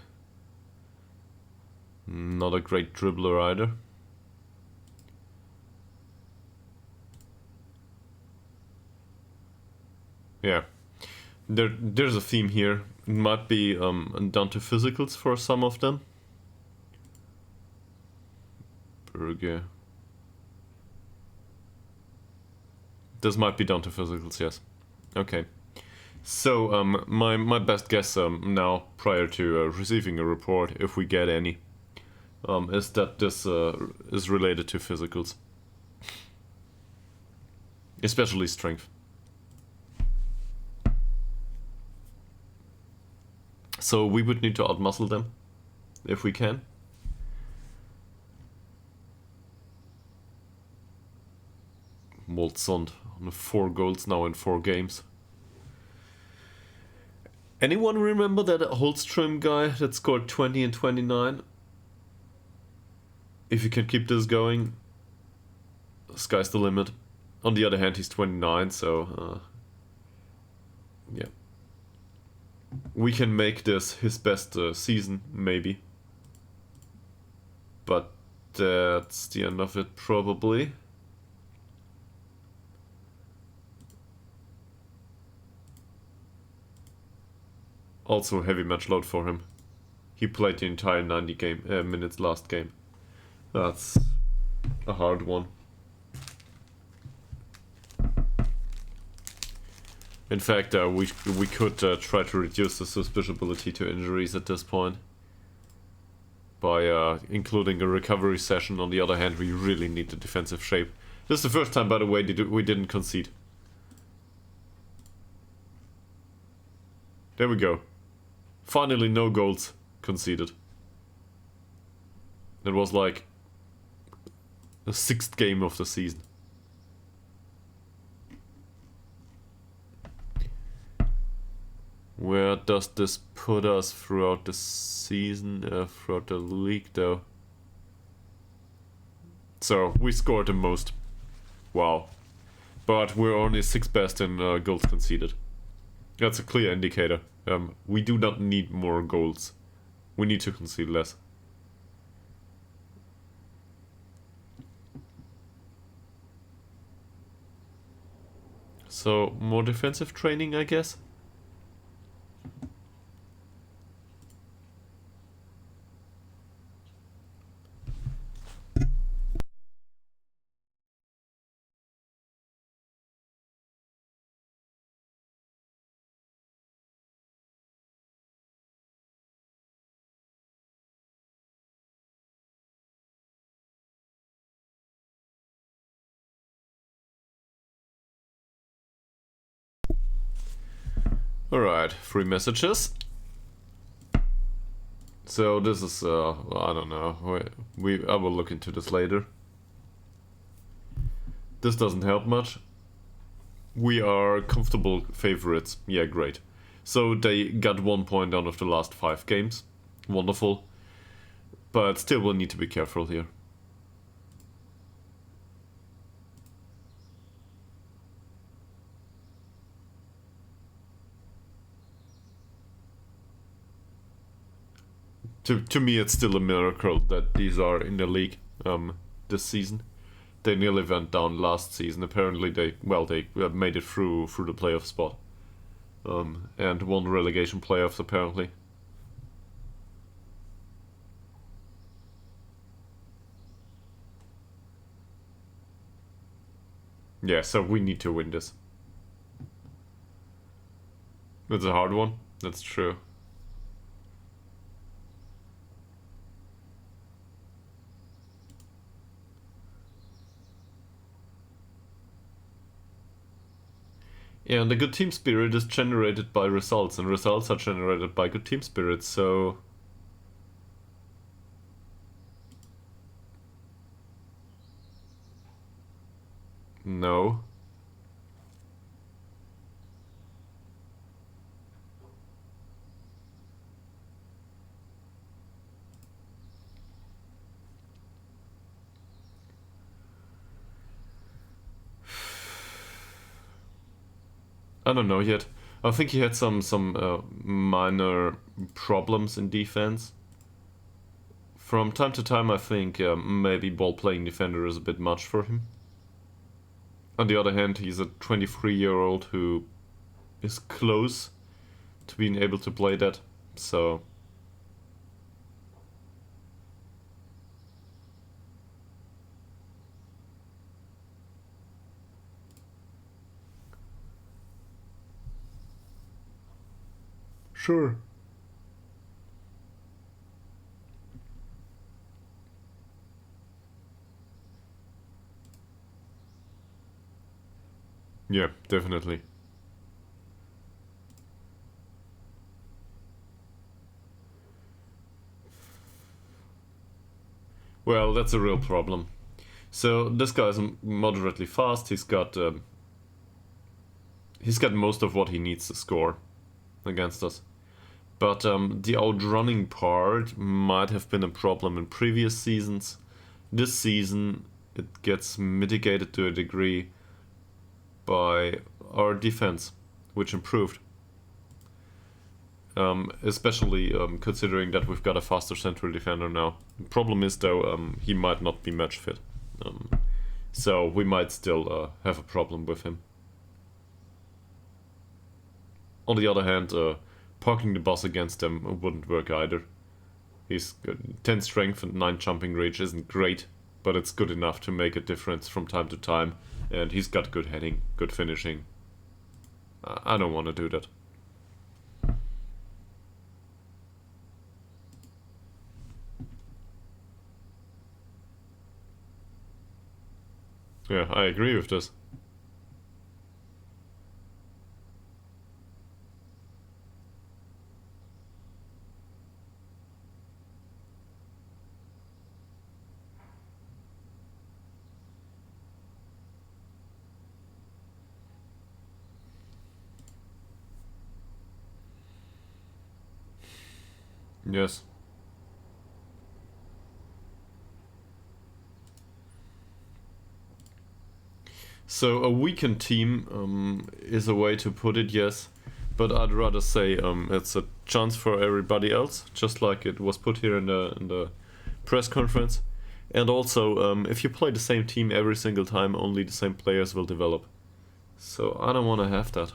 Not a great dribbler either. Yeah, there's a theme here. It might be down to physicals for some of them. Berge. This might be down to physicals, yes. Okay. So, my best guess now, prior to receiving a report, if we get any, is that this is related to physicals. Especially strength. So we would need to outmuscle them, if we can. Moldsond on 4 goals now in 4 games. Anyone remember that Holstrom guy that scored 20 and 29? If you can keep this going, sky's the limit. On the other hand, he's 29, so yeah. We can make this his best season, maybe. But that's the end of it, probably. Also heavy match load for him. He played the entire 90 minutes last game. That's a hard one. In fact, we could try to reduce the susceptibility to injuries at this point by including a recovery session. On the other hand, we really need the defensive shape. This is the first time, by the way, we didn't concede. There we go. Finally, no goals conceded. It was like the 6th game of the season. Where does this put us throughout the season, throughout the league though? So, we scored the most. Wow. But we're only 6th best in goals conceded. That's a clear indicator. We do not need more goals. We need to concede less. So, more defensive training, I guess? Alright, 3 messages. So this is, I don't know, I will look into this later. This doesn't help much. We are comfortable favorites, yeah, great. So they got 1 point out of the last 5 games, wonderful. But still we'll need to be careful here. To me, it's still a miracle that these are in the league this season. They nearly went down last season. Apparently, they made it through the playoff spot, and won relegation playoffs apparently. Yeah, so we need to win this. It's a hard one. That's true. Yeah, and the good team spirit is generated by results, and results are generated by good team spirit, so... No. I don't know yet. I think he had some minor problems in defense. From time to time, I think maybe ball-playing defender is a bit much for him. On the other hand, he's a 23-year-old who is close to being able to play that, so... Sure. Yeah, definitely. Well, that's a real problem. So this guy's moderately fast. He's got most of what he needs to score against us. But the outrunning part might have been a problem in previous seasons. This season, it gets mitigated to a degree by our defense, which improved. especially considering that we've got a faster central defender now. The problem is though, he might not be match fit. So we might still have a problem with him. On the other hand, parking the bus against him wouldn't work either. He's good. 10 strength and 9 jumping reach isn't great, but it's good enough to make a difference from time to time. And he's got good heading, good finishing. I don't want to do that. Yeah, I agree with this. Yes. So a weakened team is a way to put it, yes. But I'd rather say it's a chance for everybody else, just like it was put here in the press conference. And also, if you play the same team every single time, only the same players will develop. So I don't want to have that.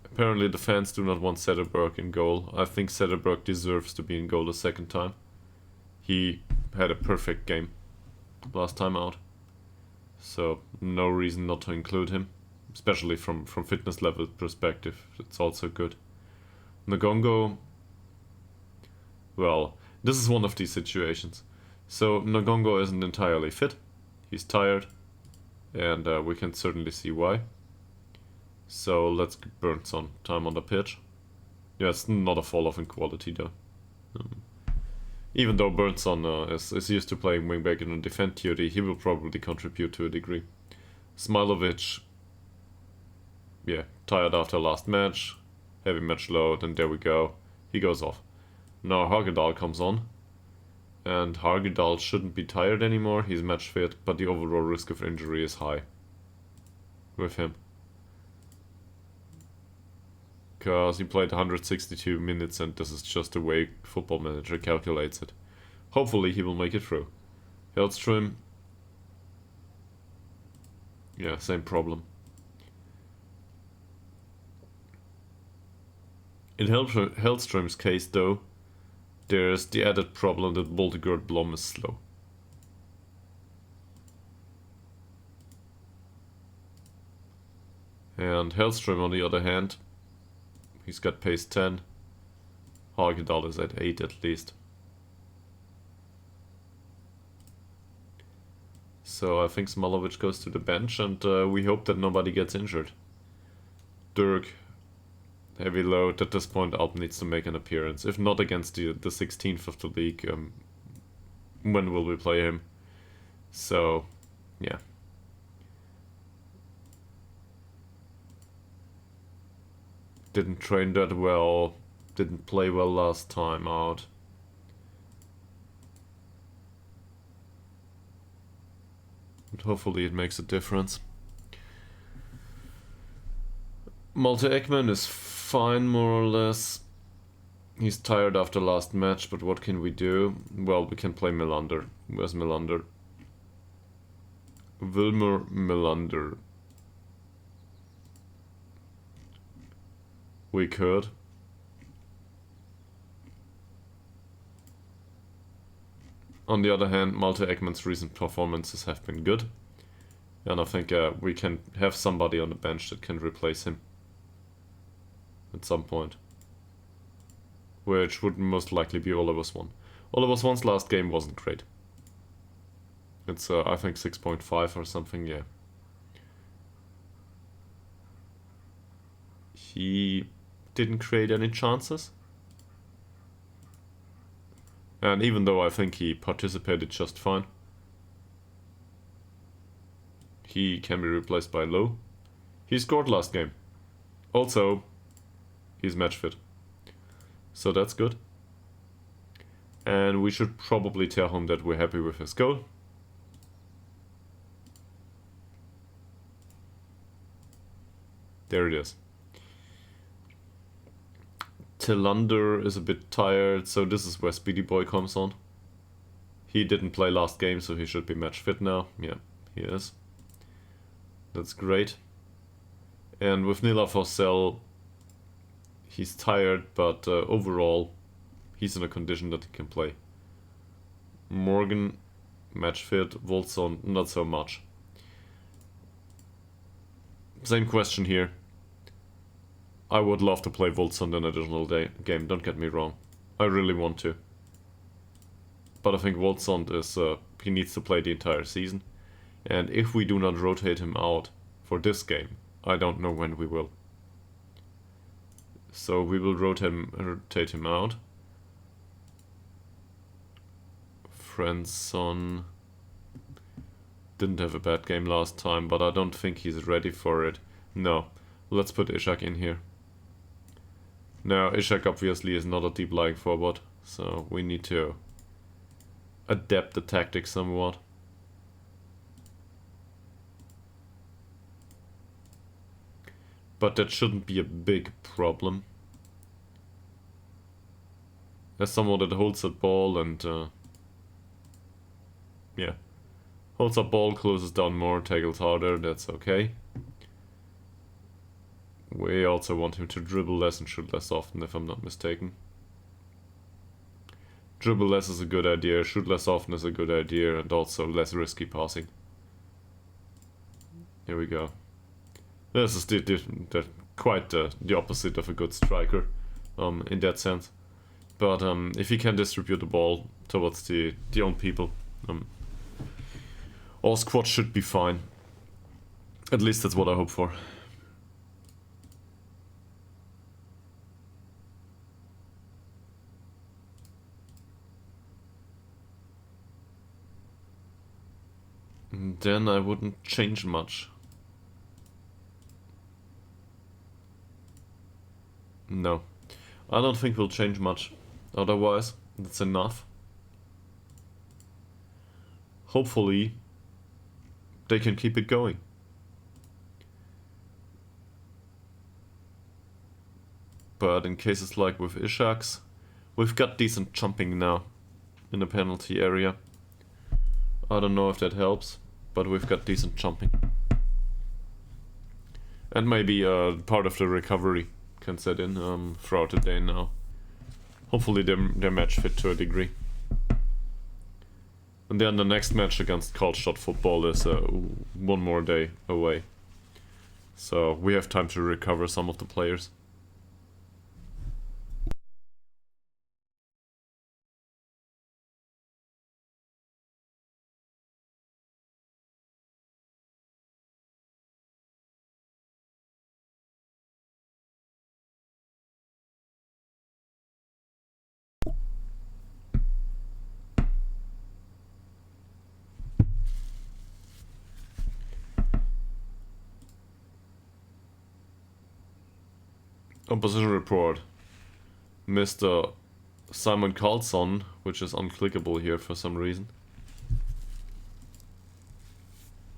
Apparently the fans do not want Zetterberg in goal. I think Zetterberg deserves to be in goal the second time. He had a perfect game last time out. So no reason not to include him. Especially from fitness level perspective. It's also good. Ngongo, well, this is one of these situations. So Ngongo isn't entirely fit. He's tired. And we can certainly see why. So let's get Burns on time on the pitch. Yeah, it's not a fall off in quality though. Even though Burnson is used to playing wingback in a defend duty, he will probably contribute to a degree. Smilovic, yeah, tired after last match, heavy match load, and there we go. He goes off. Now Hagedal comes on, and Hagedal shouldn't be tired anymore. He's match fit, but the overall risk of injury is high with him. Because he played 162 minutes and this is just the way Football Manager calculates it. Hopefully he will make it through. Hellström. Yeah, same problem. In Hellström's case though, there's the added problem that Boldegard Blom is slow. And Hellström on the other hand, he's got pace 10. Hagedal is at 8 at least. So I think Smilovic goes to the bench and we hope that nobody gets injured. Dirk, heavy load. At this point Alp needs to make an appearance. If not against the 16th of the league, when will we play him? So, yeah. Didn't train that well, didn't play well last time out. But hopefully it makes a difference. Malte Ekman is fine more or less. He's tired after last match, but what can we do? Well, we can play Melander. Where's Melander? Wilmer Melander. We could. On the other hand, Malte Ekman's recent performances have been good. And I think we can have somebody on the bench that can replace him. At some point. Which would most likely be Oliver Swan. Oliver Swan's last game wasn't great. It's I think 6.5 or something, yeah. He didn't create any chances. And even though I think he participated just fine, he can be replaced by Lowe. He scored last game. Also, he's match fit. So that's good. And we should probably tell him that we're happy with his goal. There it is. Tillander is a bit tired, so this is where Speedy Boy comes on. He didn't play last game, so he should be match fit now. Yeah, he is. That's great. And with Nila Forsell, he's tired, but overall, he's in a condition that he can play. Morgan, match fit. Volson, not so much. Same question here. I would love to play Volson in an additional game, don't get me wrong. I really want to. But I think Volson is, he needs to play the entire season. And if we do not rotate him out for this game, I don't know when we will. So we will rotate him out. Friendson didn't have a bad game last time, but I don't think he's ready for it. No, let's put Ishak in here. Now, Ishak obviously is not a deep lying forward, so we need to adapt the tactics somewhat. But that shouldn't be a big problem. As someone that holds that ball and yeah, holds up ball, closes down more, tackles harder, that's okay. We also want him to dribble less and shoot less often, if I'm not mistaken. Dribble less is a good idea, shoot less often is a good idea, and also less risky passing. Here we go. This is quite the opposite of a good striker, in that sense. But if he can distribute the ball towards the own people, all squad should be fine. At least that's what I hope for. And then I wouldn't change much. No, I don't think we'll change much. Otherwise, that's enough. Hopefully, they can keep it going. But in cases like with Ishak's, we've got decent jumping now in the penalty area. I don't know if that helps, but we've got decent jumping. And maybe part of the recovery can set in throughout the day now. Hopefully they're match fit to a degree. And then the next match against Karlstad football is one more day away. So we have time to recover some of the players. Opposition report. Mr. Simon Karlsson, which is unclickable here for some reason.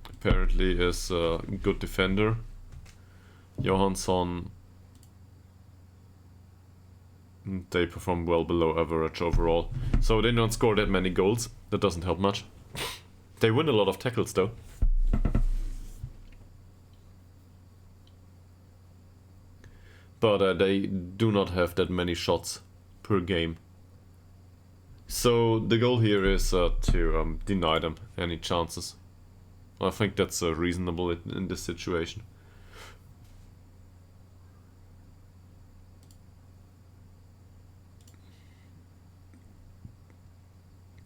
Apparently is a good defender. Johansson, they perform well below average overall. So they don't score that many goals. That doesn't help much. They win a lot of tackles though. But they do not have that many shots per game. So the goal here is to deny them any chances. I think that's reasonable in this situation.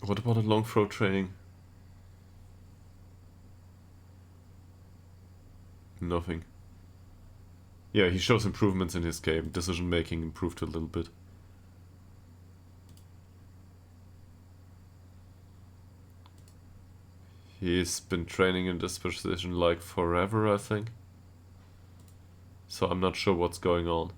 What about a long throw training? Nothing. Yeah, he shows improvements in his game. Decision making improved a little bit. He's been training in this position like forever, I think. So I'm not sure what's going on.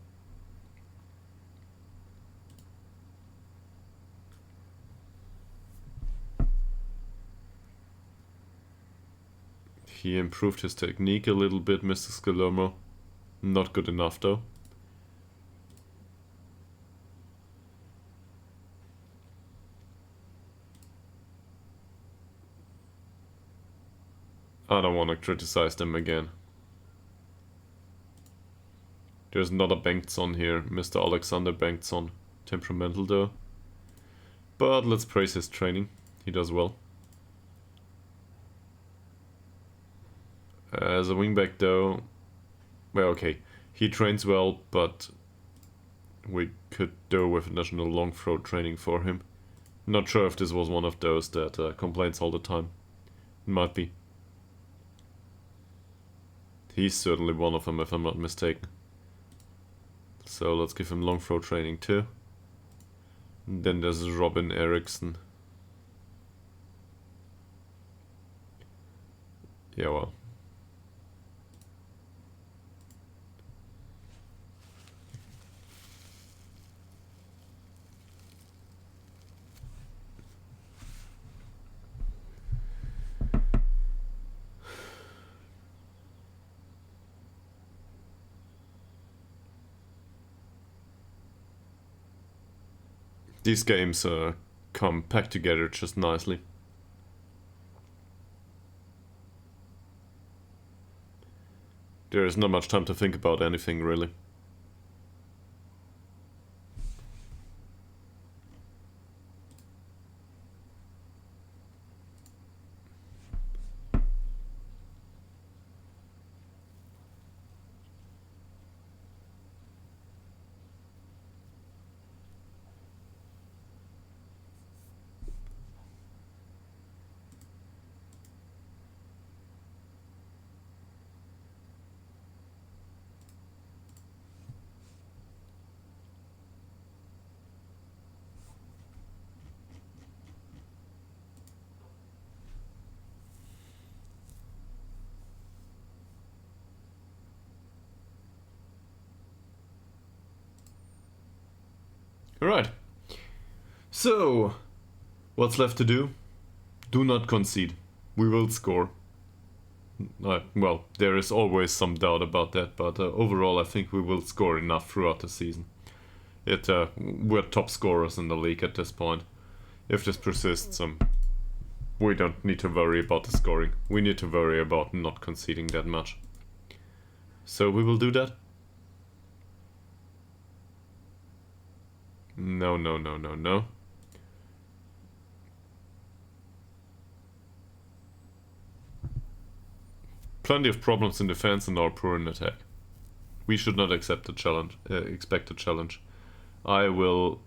He improved his technique a little bit, Mr. Skalomo. Not good enough though. I don't want to criticize them again. There's another Bengtsson here, Mr. Alexander Bengtsson. Temperamental though. But let's praise his training. He does well. As a wingback though, well, okay, he trains well, but we could do with additional long throw training for him. Not sure if this was one of those that complains all the time. It might be. He's certainly one of them if I'm not mistaken. So let's give him long throw training too. And then there's Robin Eriksson. Yeah, well. These games come packed together just nicely. There is not much time to think about anything really. Alright. So, what's left to do? Do not concede. We will score. Well, there is always some doubt about that, but overall I think we will score enough throughout the season. We're top scorers in the league at this point. If this persists, we don't need to worry about the scoring. We need to worry about not conceding that much. So we will do that. No, no, no, no, no. Plenty of problems in defense and are poor in attack. We should not accept the challenge. Expect a challenge. I will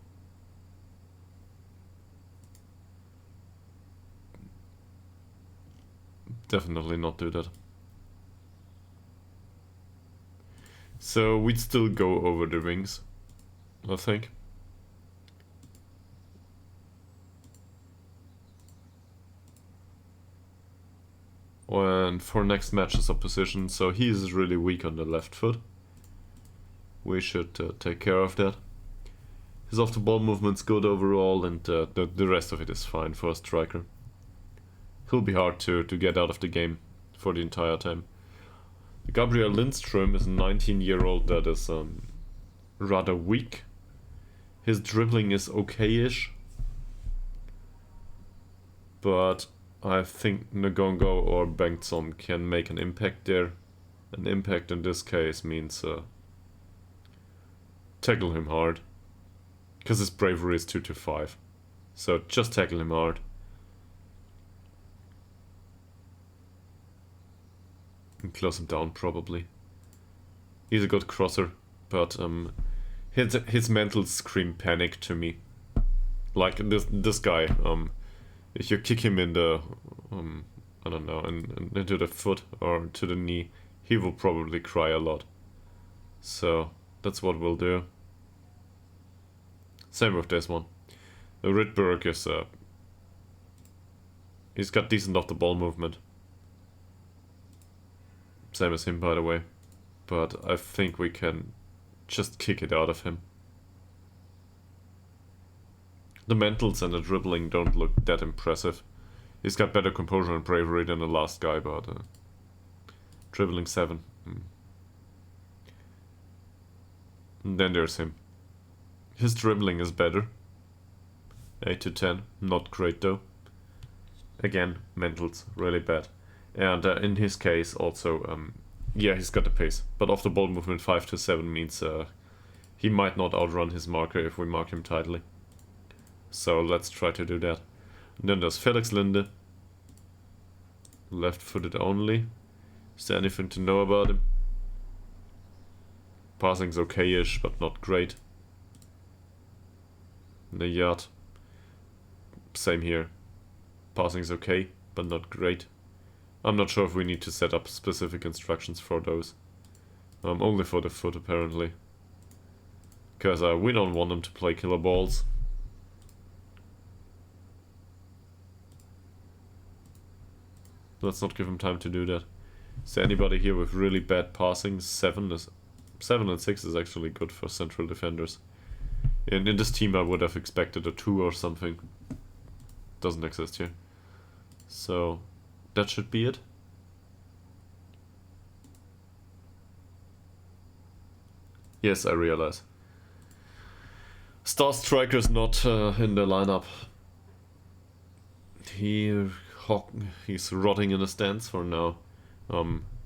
definitely not do that. So we'd still go over the wings, I think. And for next match's opposition, so he is really weak on the left foot. We should take care of that. His off-the-ball movement's good overall, and the rest of it is fine for a striker. He'll be hard to get out of the game for the entire time. Gabriel Lindström is a 19-year-old that is rather weak. His dribbling is okay-ish, but I think Ngongo or Bengtsson can make an impact there. An impact in this case means tackle him hard, because his bravery is 2-5. So just tackle him hard. And close him down probably. He's a good crosser, but his mentals scream panic to me. Like this guy, if you kick him in the, I don't know, into the foot or to the knee, he will probably cry a lot. So that's what we'll do. Same with this one. Rydberg is, he's got decent off the ball movement. Same as him, by the way. But I think we can just kick it out of him. The mentals and the dribbling don't look that impressive. He's got better composure and bravery than the last guy, but dribbling 7. And then there's him. His dribbling is better. 8 to 10, not great though. Again, mentals, really bad. And in his case also, yeah, he's got the pace. But off the ball movement 5 to 7 means he might not outrun his marker if we mark him tightly. So let's try to do that. And then there's Felix Linde. Left-footed only. Is there anything to know about him? Passing's okay-ish, but not great. In the yard. Same here. Passing's okay, but not great. I'm not sure if we need to set up specific instructions for those. Only for the foot, apparently. Because we don't want them to play killer balls. Let's not give him time to do that. Is there anybody here with really bad passing? 7 and 6 is actually good for central defenders. In this team I would have expected a 2 or something. Doesn't exist here. So that should be it. Yes, I realize. Star Striker's not in the lineup. He's rotting in the stands for now.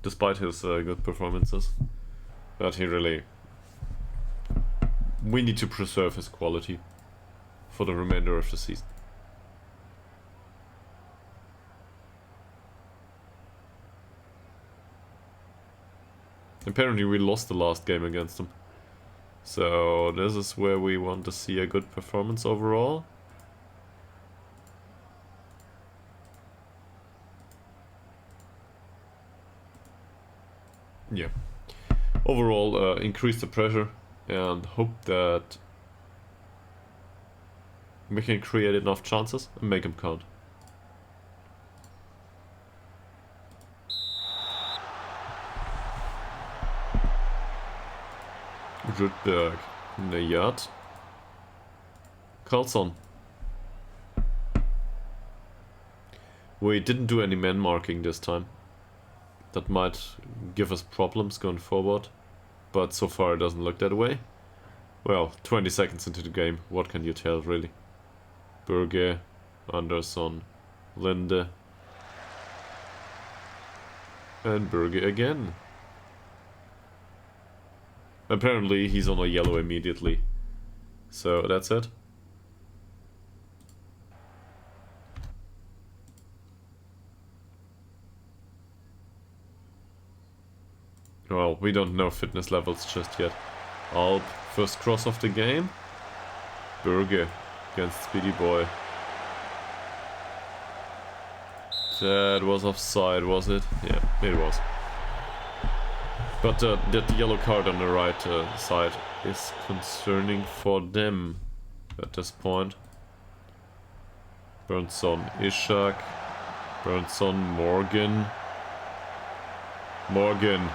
Despite his good performances. But he really... We need to preserve his quality for the remainder of the season. Apparently we lost the last game against him. So this is where we want to see a good performance overall. Yeah. Overall, increase the pressure and hope that we can create enough chances and make them count. Rudberg in the yard. Carlson. We didn't do any man marking this time. That might give us problems going forward. But so far it doesn't look that way. Well, 20 seconds into the game, what can you tell really? Berge, Andersson, Linde. And Berge again. Apparently he's on a yellow immediately. So that's it. Well, we don't know fitness levels just yet. Alp, first cross of the game. Berge against Speedy Boy. That was offside, was it? Yeah, it was. But that yellow card on the right side is concerning for them at this point. Bernson, Ishak. Bernson, Morgan. Morgan.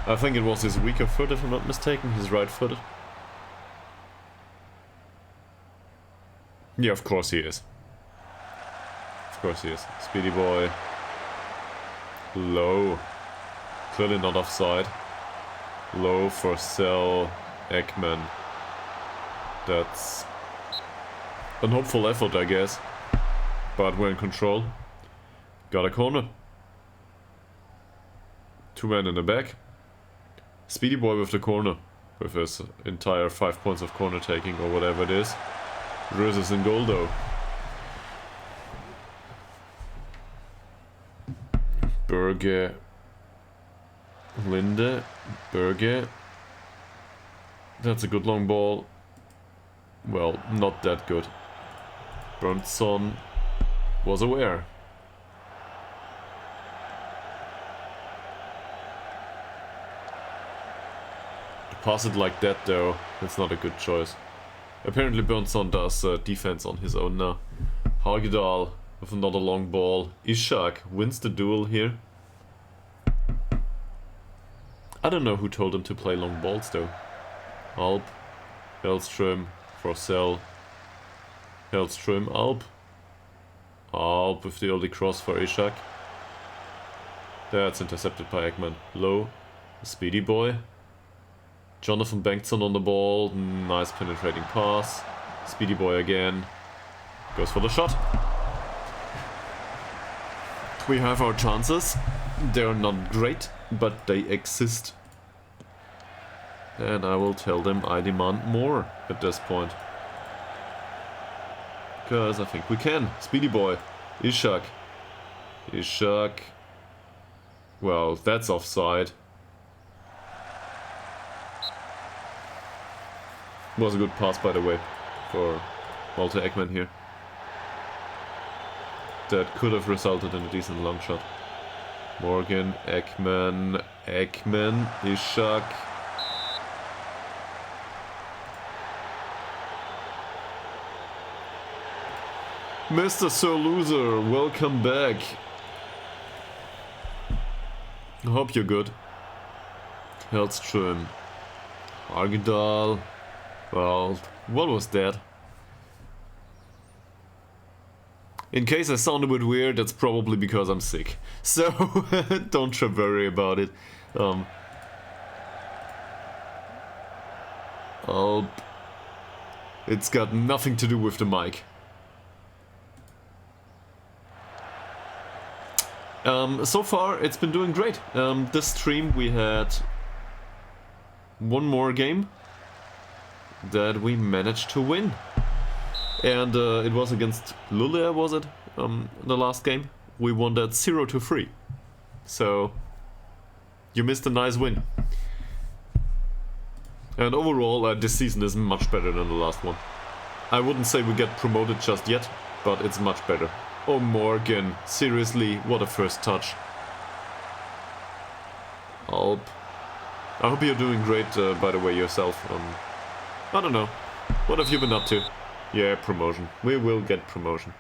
I think it was his weaker foot, if I'm not mistaken, his right footed. Yeah, of course he is. Of course he is. Speedy Boy. Low. Clearly not offside. Low for Sell. Ekman. That's an hopeful effort, I guess. But we're in control. Got a corner. 2 men in the back. Speedy Boy with the corner. With his entire 5 points of corner taking or whatever it is. Röse is in goal though. Berge. Linde. Berge. That's a good long ball. Well, not that good. Bernson was aware. To pass it like that though, that's not a good choice. Apparently Bernson does defense on his own now. Hagedal with another long ball. Ishak wins the duel here. I don't know who told him to play long balls though. Alp, Hellström, Forsell, Hellström, Alp. Alp with the early cross for Ishak. That's intercepted by Ekman. Low, Speedy Boy. Jonathan Bengtsson on the ball. Nice penetrating pass. Speedy boy again. Goes for the shot. We have our chances. They're not great, but they exist. And I will tell them I demand more at this point. Because I think we can. Speedy boy. Ishak. Ishak. Well, that's offside. Was a good pass, by the way, for Walter Ekman here. That could have resulted in a decent long shot. Morgan, Ekman, Ishak. Mr. Sir Loser, welcome back. I hope you're good. Hellström. Ytterhogdals. Well, what was that? In case I sound a bit weird, that's probably because I'm sick. So, don't worry about it. It's got nothing to do with the mic. So far, it's been doing great. This stream we had one more game that we managed to win. And it was against Luleå, was it? The last game. We won that 0-3. So, you missed a nice win. And overall, this season is much better than the last one. I wouldn't say we get promoted just yet, but it's much better. Oh, Morgan, seriously, what a first touch. I hope you're doing great, by the way, yourself. I don't know. What have you been up to? Yeah, promotion. We will get promotion.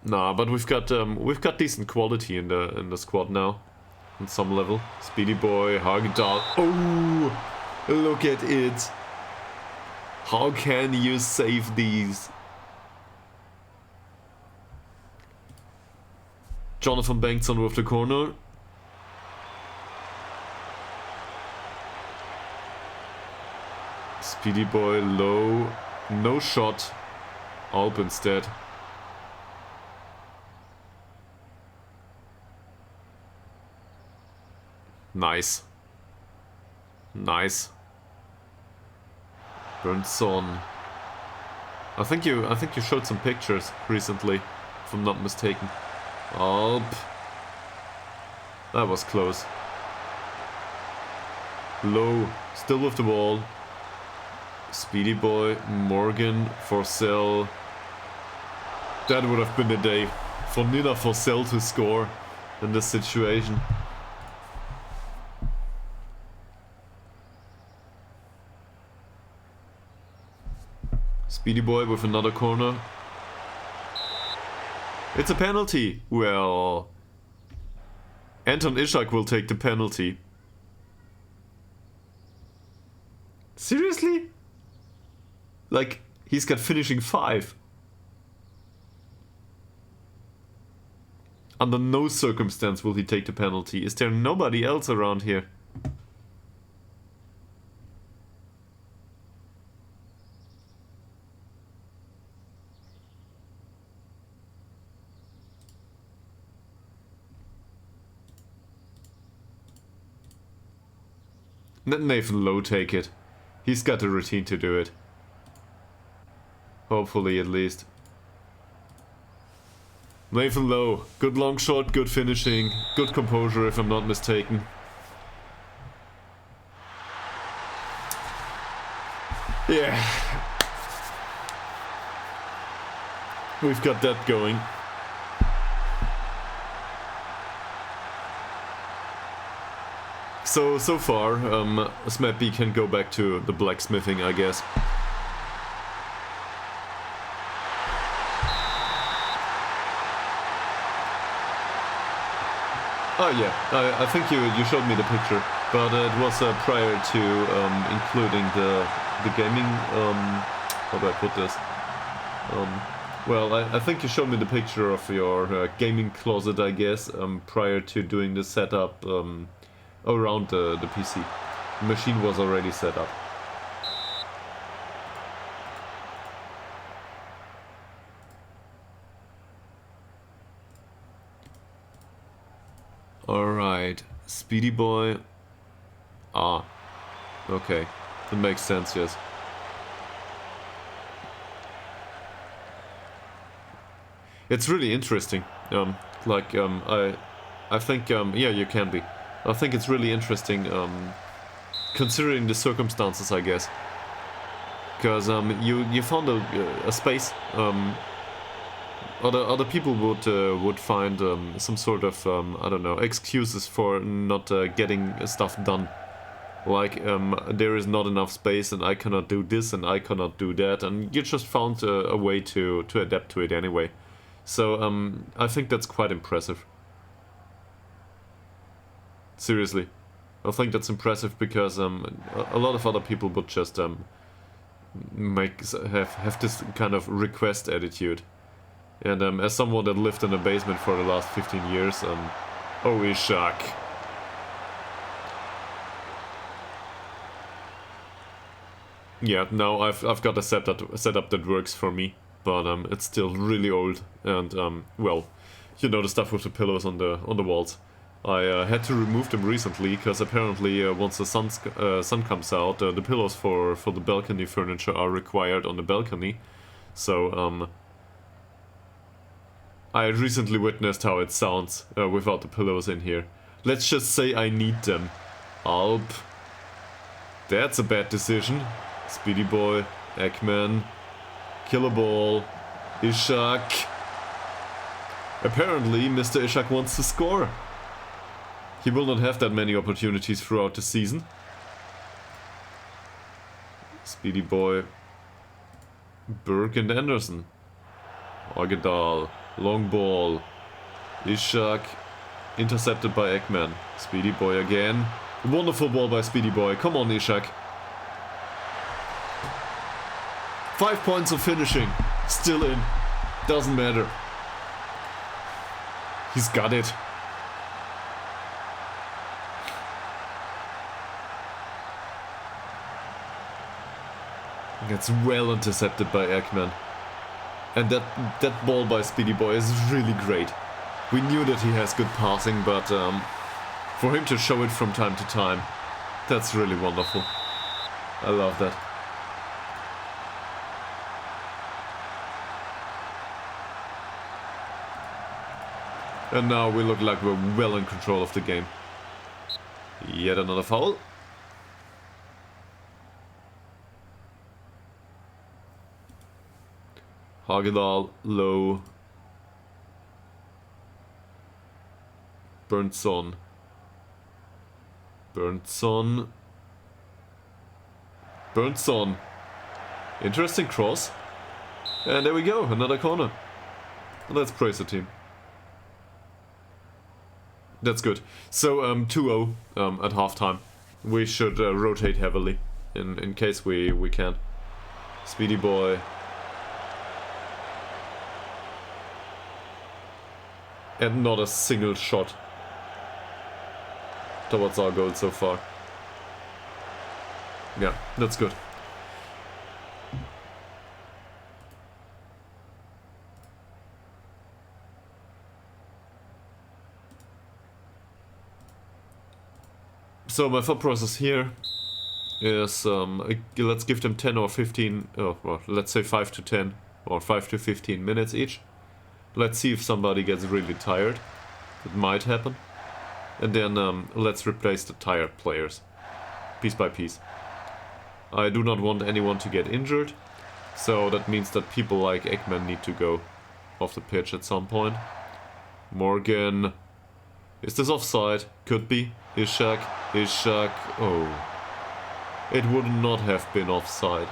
Nah, but we've got decent quality in the squad now, on some level. Speedy boy, Ytterhogdals. Oh, look at it. How can you save these? Jonathan Bengtsson with the corner. Speedy boy low. No shot. Alp instead. Nice. Nice. Burnson. I think you showed some pictures recently, if I'm not mistaken. Alp. That was close. Low. Still with the ball. Speedy boy. Morgan. Forsell. That would have been a day for Nina Forsell to score in this situation. Speedy boy with another corner. It's a penalty. Well, Anton Ishak will take the penalty. Seriously? Like, he's got finishing 5. Under no circumstance will he take the penalty. Is there nobody else around here? Let Nathan Lowe take it. He's got the routine to do it. Hopefully, at least. Nathan Lowe. Good long shot, good finishing, good composure if I'm not mistaken. Yeah. We've got that going. So far, Smedby can go back to the blacksmithing, I guess. Oh yeah, I think you showed me the picture, but it was prior to including the gaming, how do I put this? Well, I think you showed me the picture of your gaming closet, I guess, prior to doing the setup around the PC. The machine was already set up. Alright, Speedy Boy. Ah, okay. That makes sense, yes. It's really interesting. I think, yeah, you can be. I think it's really interesting, considering the circumstances, I guess. Because you found a space. Other people would find some sort of I don't know, excuses for not getting stuff done. Like there is not enough space, and I cannot do this, and I cannot do that, and you just found a way to adapt to it anyway. So I think that's quite impressive. Seriously, I think that's impressive because a lot of other people would just have this kind of request attitude. And as someone that lived in a basement for the last 15 years, oh, Ishak. Yeah, now I've got a setup that works for me, but it's still really old, and well, you know, the stuff with the pillows on the walls. I had to remove them recently because apparently once the sun comes out, the pillows for the balcony furniture are required on the balcony. So I recently witnessed how it sounds without the pillows in here. Let's just say I need them. Alp. That's a bad decision. Speedy Boy, Eggman, Killer Ball, Ishak. Apparently, Mr. Ishak wants to score. He will not have that many opportunities throughout the season. Speedy Boy, Burke and Anderson. Ytterhogdals, long ball. Ishak, intercepted by Eggman. Speedy Boy again. Wonderful ball by Speedy Boy. Come on, Ishak. 5 points of finishing. Still in. Doesn't matter. He's got it. It's well intercepted by Eggman. And that ball by Speedy Boy is really great. We knew that he has good passing, but for him to show it from time to time, that's really wonderful. I love that. And now we look like we're well in control of the game. Yet another foul. Ytterhogdals, low. Burnson. Burnson. Interesting cross. And there we go, another corner. Let's praise the team. That's good. So 2-0 at halftime. We should rotate heavily in case we can. Speedy Boy. And not a single shot towards our goal so far. Yeah, that's good. So my thought process here is let's give them 10 or 15, well, let's say 5 to 10 or 5 to 15 minutes each. Let's see if somebody gets really tired. It might happen. And then let's replace the tired players, piece by piece. I do not want anyone to get injured, so that means that people like Eggman need to go off the pitch at some point. Morgan. Is this offside? Could be. Ishak. Oh. It would not have been offside.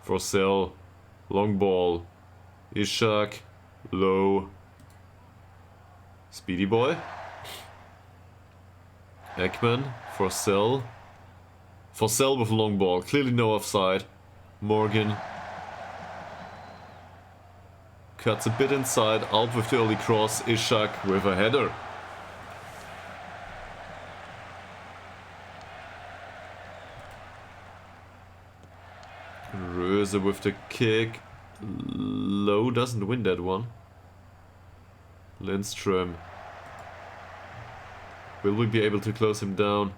Forsell. Long ball. Ishak. Low. Speedy Boy. Eggman. Forsell. Forsell with long ball. Clearly no offside. Morgan. Cuts a bit inside. Out with the early cross. Ishak with a header. Röse with the kick. Low doesn't win that one. Lindström. Will we be able to close him down?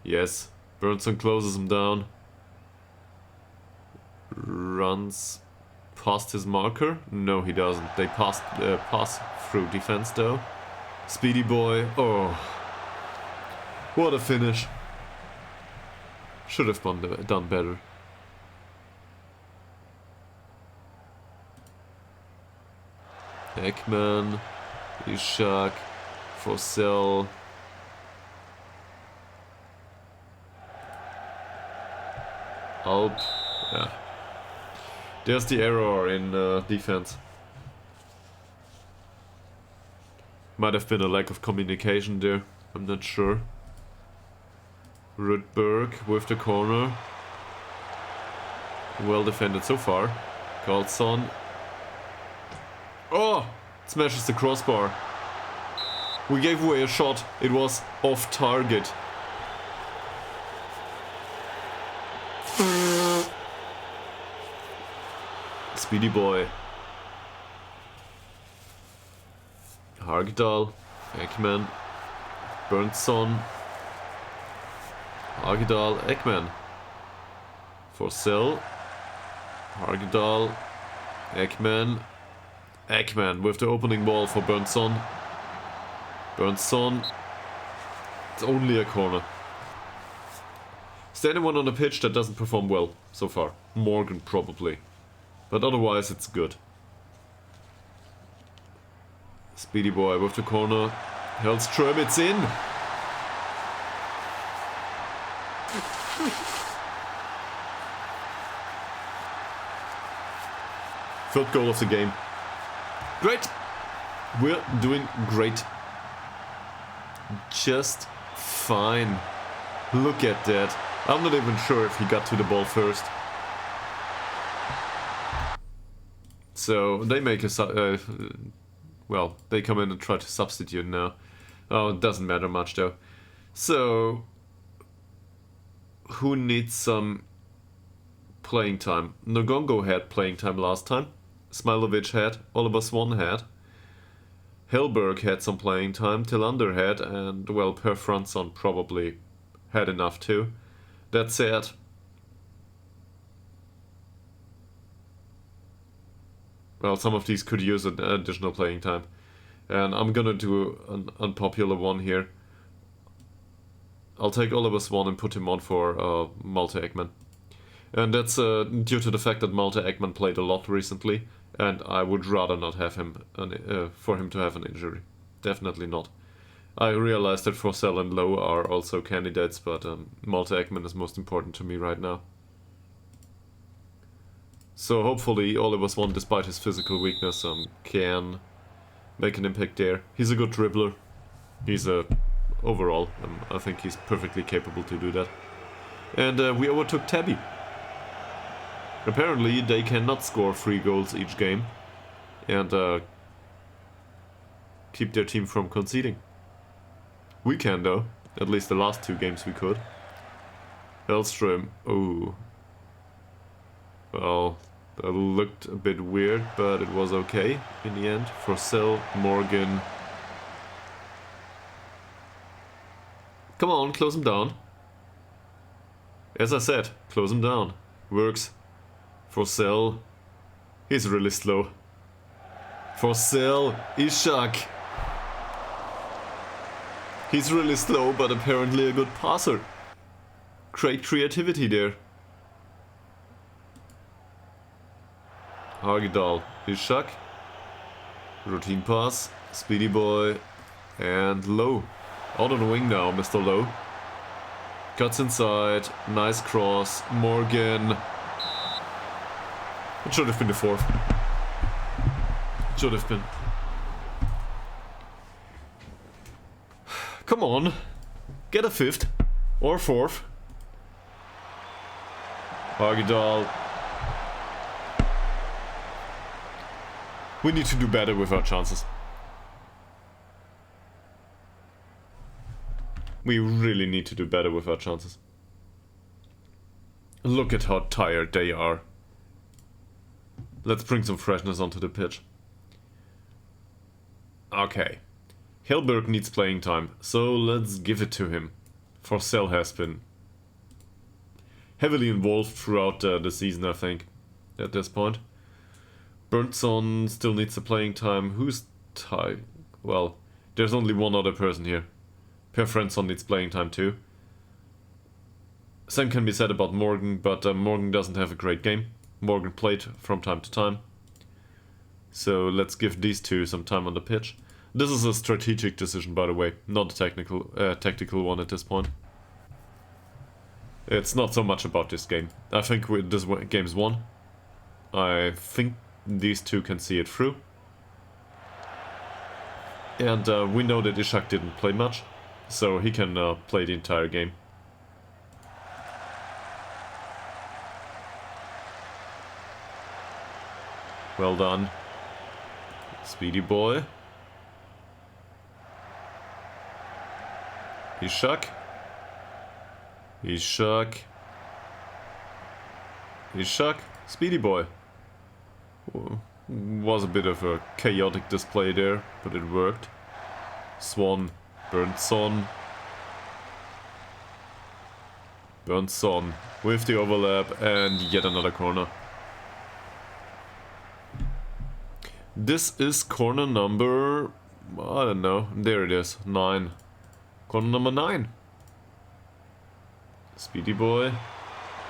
Yes. Bernson closes him down. Runs past his marker. No, he doesn't. They pass through defense though. Speedy boy. Oh. What a finish. Should have done better. Ekman. Ishak. Forsell. Alp. Yeah. There's the error in defense. Might have been a lack of communication there. I'm not sure. Rudberg with the corner. Well defended so far. Carlson. Oh! Smashes the crossbar. We gave away a shot. It was off target. Speedy boy. Hagedal. Ekman. Bernson. Hagedal. Ekman. Forsell. Hagedal. Ekman. Ekman with the opening ball for Bernson. Bernson. It's only a corner. Is there anyone on the pitch that doesn't perform well so far? Morgan probably. But otherwise it's good. Speedy boy with the corner. Hellström, it's in! Third goal of the game. Great! We're doing great. Just fine. Look at that. I'm not even sure if he got to the ball first. So they make a well, they come in and try to substitute now. Oh, it doesn't matter much though. So who needs some playing time? Nogongo had playing time last time. Smilovic had. Oliver Swan had. Hellberg had some playing time. Tillander had, and well, Per Fransson probably had enough too. That said, well, some of these could use an additional playing time. And I'm gonna do an unpopular one here. I'll take Oliver Swan and put him on for Malte Ekman. And that's due to the fact that Malte Ekman played a lot recently, and I would rather not have him for him to have an injury. Definitely not. I realize that Forsell and Lowe are also candidates, but Malte Ekman is most important to me right now. So hopefully Oliver Swan, despite his physical weakness, can make an impact there. He's a good dribbler. He's overall, I think he's perfectly capable to do that. And we overtook Tabby. Apparently they cannot score 3 goals each game and keep their team from conceding. We can though. At least the last 2 games we could. Hellström. Oh. Well, that looked a bit weird, but it was okay in the end. Forsell, Morgan. Come on, close him down. As I said, close him down. Works. Forsell. He's really slow. Forsell. Ishak. He's really slow, but apparently a good passer. Great creativity there. Hagedal. Ishak. Routine pass. Speedy boy. And Lowe. Out on the wing now, Mr. Lowe. Cuts inside. Nice cross. Morgan. It should have been the 4th. Should have been. Come on. Get a 5th. Or 4th. Hagedal. We need to do better with our chances. We really need to do better with our chances. Look at how tired they are. Let's bring some freshness onto the pitch. Okay. Hellberg needs playing time, so let's give it to him. Forsell has been heavily involved throughout the season, I think, at this point. Berntsson still needs the playing time. Who's tired? Well, there's only one other person here. Per Frensson needs playing time too. Same can be said about Morgan, but Morgan doesn't have a great game. Morgan played from time to time. So let's give these two some time on the pitch. This is a strategic decision, by the way, not a tactical one at this point. It's not so much about this game. I think this game's won. I think these two can see it through. And we know that Ishak didn't play much, so he can play the entire game. Well done. Speedy boy. Ishak. Ishak. Ishak. Speedy boy. Was a bit of a chaotic display there, but it worked. Swan. Berntsson. Berntsson with the overlap and yet another corner. This is corner number, I don't know, there it is, 9. Corner number 9. Speedy boy.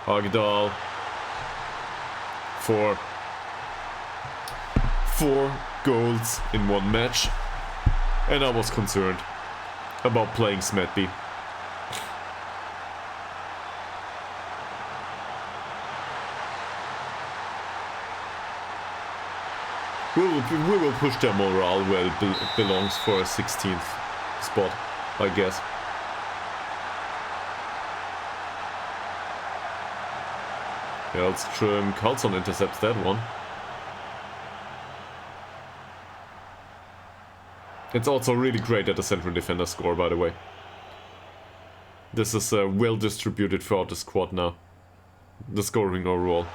Hogdal. 4 goals in one match. And I was concerned about playing Smedby. We will push their morale where it belongs for a 16th spot, I guess. Hellström, Karlsson intercepts that one. It's also really great that the central defenders score, by the way. This is well distributed throughout the squad now. The scoring overall.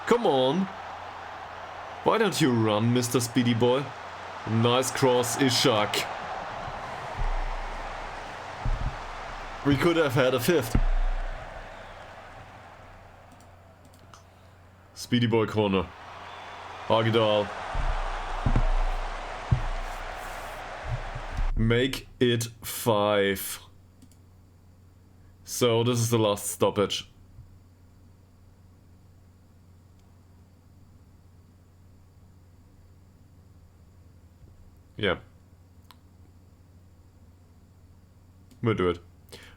Come on! Why don't you run, Mr. Speedy Boy? Nice cross, Ishak. We could have had a 5th. Speedy Boy corner. Hagedal. Make it 5. So this is the last stoppage. Yeah. We'll do it.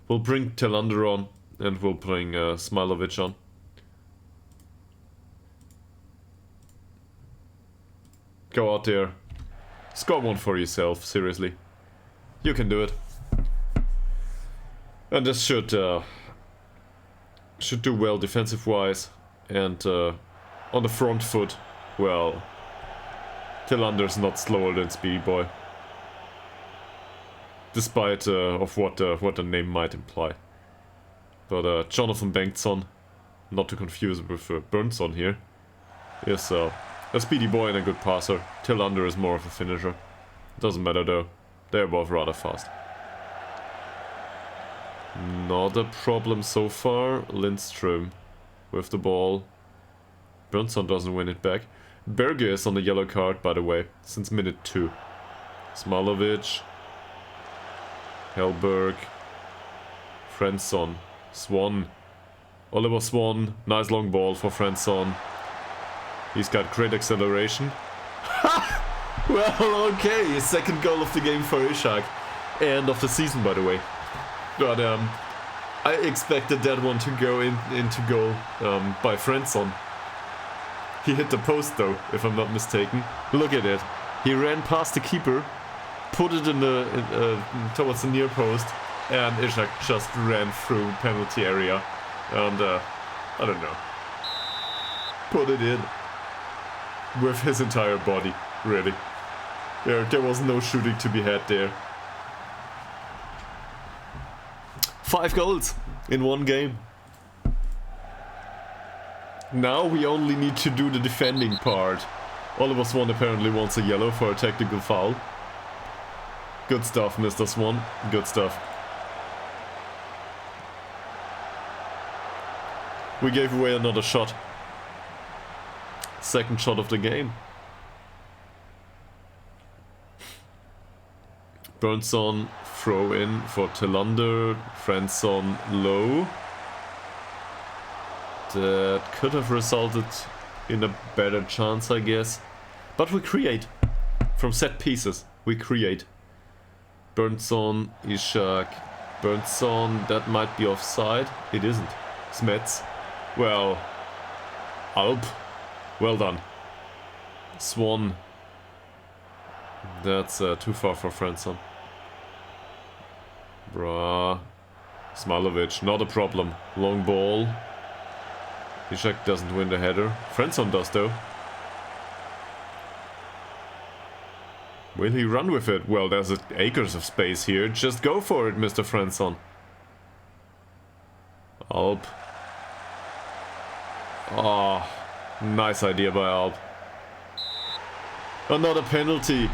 We'll bring Telander on and we'll bring Smilovic on. Go out there. Score one for yourself, seriously. You can do it. And this should do well defensive-wise. And on the front foot, well, Tilander's not slower than Speedy Boy. Despite of what the name might imply. But Jonathan Bengtsson, not to confuse with Berntsson here, is a speedy boy and a good passer. Tilander is more of a finisher. Doesn't matter though, they're both rather fast. Not a problem so far. Lindström with the ball. Berntsson doesn't win it back. Berge is on the yellow card, by the way, since minute 2. Smalovic. Hellberg. Frensson. Swan. Oliver Swan. Nice long ball for Frensson. He's got great acceleration. Well, okay. His second goal of the game for Ishak. And of the season, by the way. But I expected that one to go into goal by Frensson. He hit the post though, if I'm not mistaken. Look at it. He ran past the keeper, put it in towards the near post, and Ishak just ran through penalty area. And I don't know. Put it in with his entire body. Really. There was no shooting to be had there. 5 goals in one game. Now we only need to do the defending part. Oliver Swan apparently wants a yellow for a technical foul. Good stuff, Mr. Swan. Good stuff. We gave away another shot. Second shot of the game. Burnson, throw in for Tillander. Franson low. That could have resulted in a better chance, I guess. But we create. From set pieces, we create. Burnson, Ishak. Burnson, that might be offside. It isn't. Smets. Well. Alp. Well done. Swan. That's too far for Franson. Bruh. Smalovic, not a problem. Long ball. Ishak doesn't win the header. Franson does though. Will he run with it? Well, there's acres of space here. Just go for it, Mr. Franson. Alp. Oh, nice idea by Alp. Another penalty.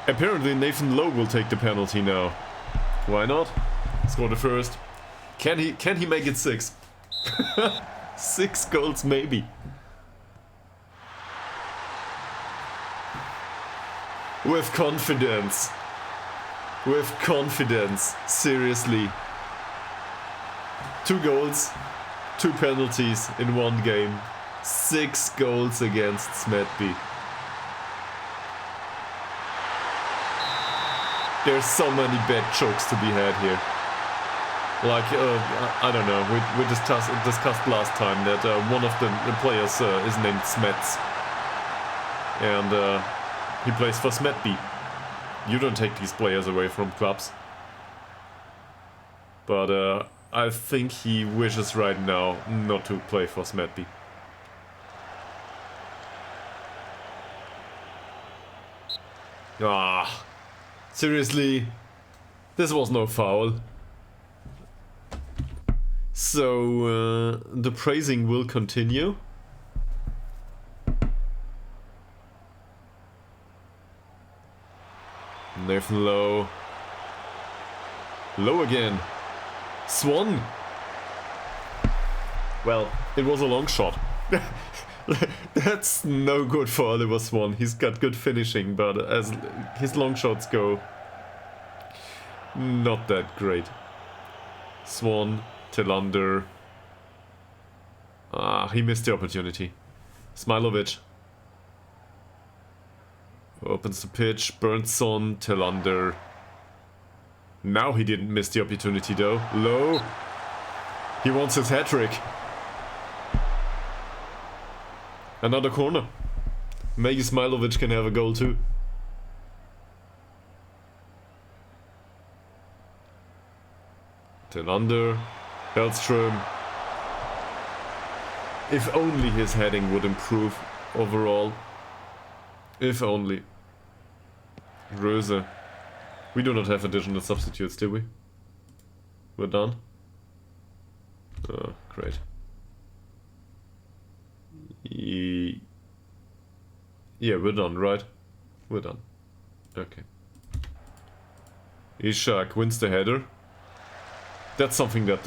Apparently Nathan Lowe will take the penalty now. Why not? Score the first. Can he make it 6? 6 goals maybe. With confidence. With confidence. Seriously. 2 goals. 2 penalties in one game. 6 goals against Smedby. There's so many bad jokes to be had here. Like, I don't know, we discussed last time that one of the players is named Smets. And he plays for Smedby. You don't take these players away from clubs. But I think he wishes right now not to play for Smedby. Ah, seriously, this was no foul. So the praising will continue. Nathan Lowe. Low again. Swan. Well, it was a long shot. That's no good for Oliver Swan. He's got good finishing, but as his long shots go, not that great. Swan, Tillander. Ah, he missed the opportunity. Smailovic. Opens the pitch. Burnson, Tillander. Now he didn't miss the opportunity though. Low. He wants his hat-trick. Another corner. Maybe Smailovic can have a goal too. Tillander. Hellström. If only his heading would improve overall. If only. Röse. We do not have additional substitutes, do we? We're done? Oh, great. Yeah, we're done, right? We're done. Okay. Ishak wins the header. That's something that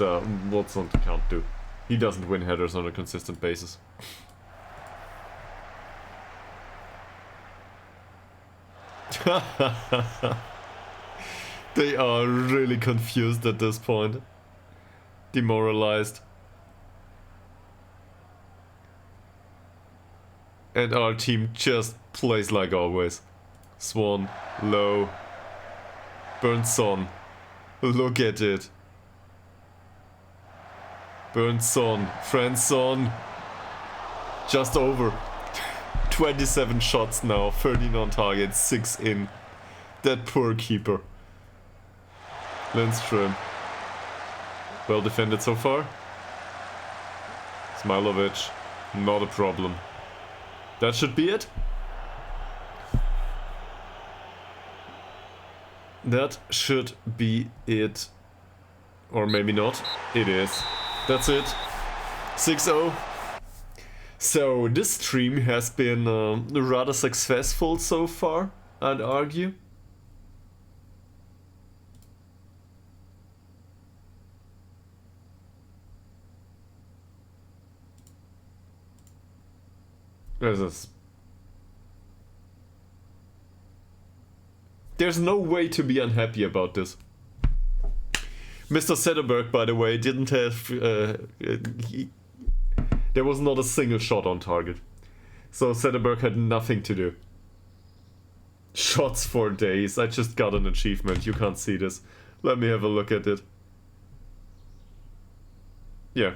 Watson can't do. He doesn't win headers on a consistent basis. They are really confused at this point. Demoralized. And our team just plays like always. Swan, Low, Burnson. Look at it. Burnson, Franson. Just over. 27 shots now, 13 on target, 6 in. That poor keeper. Lindström. Well defended so far. Smailovic. Not a problem. That should be it. That should be it. Or maybe not. It is. That's it. 6-0. So this stream has been rather successful so far, I'd argue. There's no way to be unhappy about this. Mr. Sederberg, by the way, didn't have... there was not a single shot on target. So Sederberg had nothing to do. Shots for days. I just got an achievement. You can't see this. Let me have a look at it. Yeah.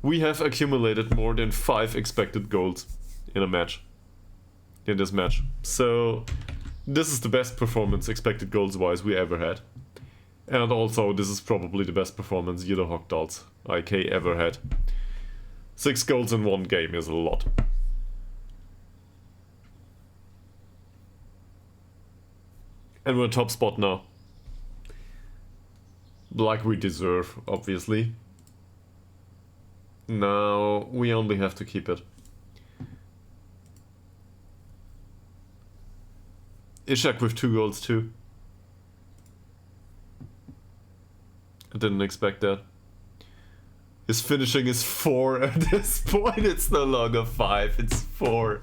We have accumulated more than 5 expected goals in a match. In this match. So this is the best performance expected goals wise we ever had. And also this is probably the best performance Ytterhogdals IK ever had. 6 goals in 1 game is a lot. And we're top spot now. Like we deserve, obviously. Now we only have to keep it. Ishak with 2 goals too. I didn't expect that. His finishing is 4 at this point. It's no longer 5, it's 4.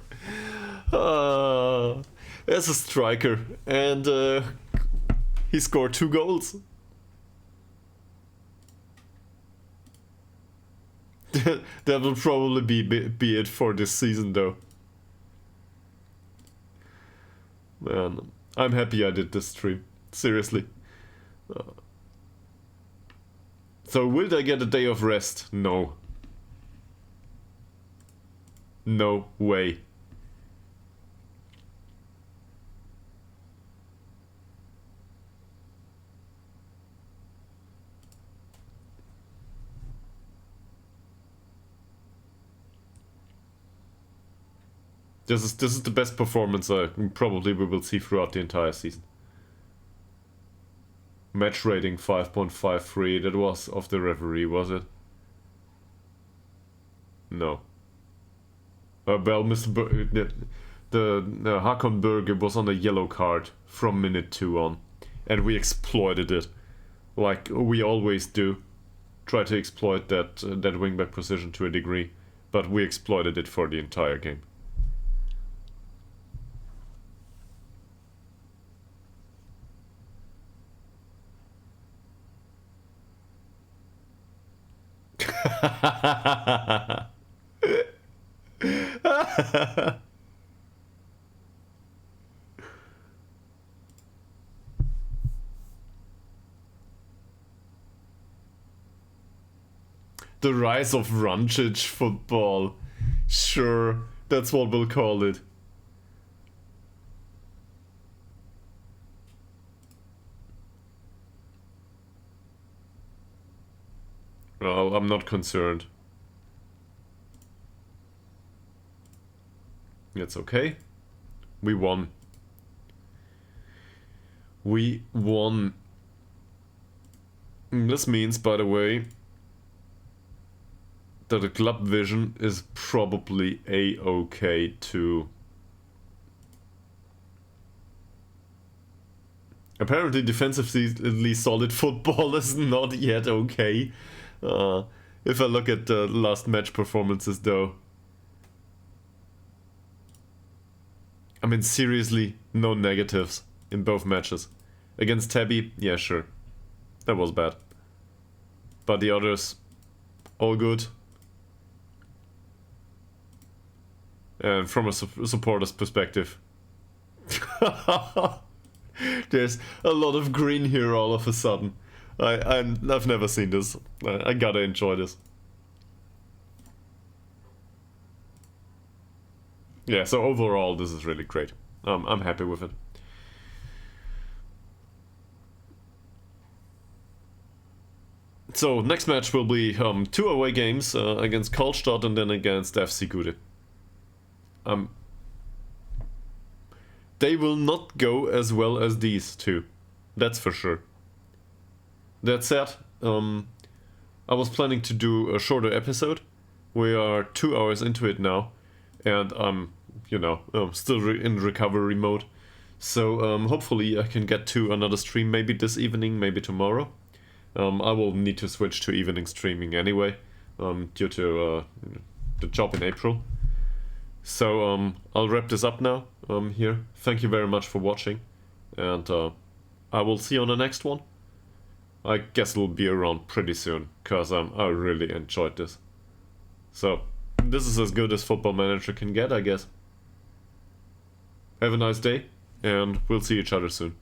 As a striker. And he scored 2 goals. That will probably be it for this season though. Man, I'm happy I did this stream. Seriously. So will I get a day of rest? No. No way. This is the best performance probably we will see throughout the entire season. Match rating 5.53. That was of the referee, was it? No. Well, Mr. The Hakon Berge was on a yellow card from minute 2 on, and we exploited it, like we always do. Try to exploit that wingback position to a degree, but we exploited it for the entire game. The rise of Runchage football. Sure, that's what we'll call it. Well, I'm not concerned. It's okay. We won. We won. This means, by the way, that the club vision is probably A-okay too. Apparently defensively solid football is not yet okay. If I look at the last match performances though. I mean, seriously, no negatives in both matches. Against Tabby, yeah, sure. That was bad. But the others, all good. And from a supporter's perspective. There's a lot of green here all of a sudden. I've never seen this. I gotta enjoy this. Yeah, so overall this is really great. I'm happy with it. So next match will be 2 away games against Karlstadt and then against FC Gude. I'm they will not go as well as these two. That's for sure. That said, I was planning to do a shorter episode. We are 2 hours into it now, and I'm, still in recovery mode. So hopefully I can get to another stream, maybe this evening, maybe tomorrow. I will need to switch to evening streaming anyway, due to the job in April. So I'll wrap this up now here. Thank you very much for watching, and I will see you on the next one. I guess it'll be around pretty soon, because I really enjoyed this. So, this is as good as Football Manager can get, I guess. Have a nice day, and we'll see each other soon.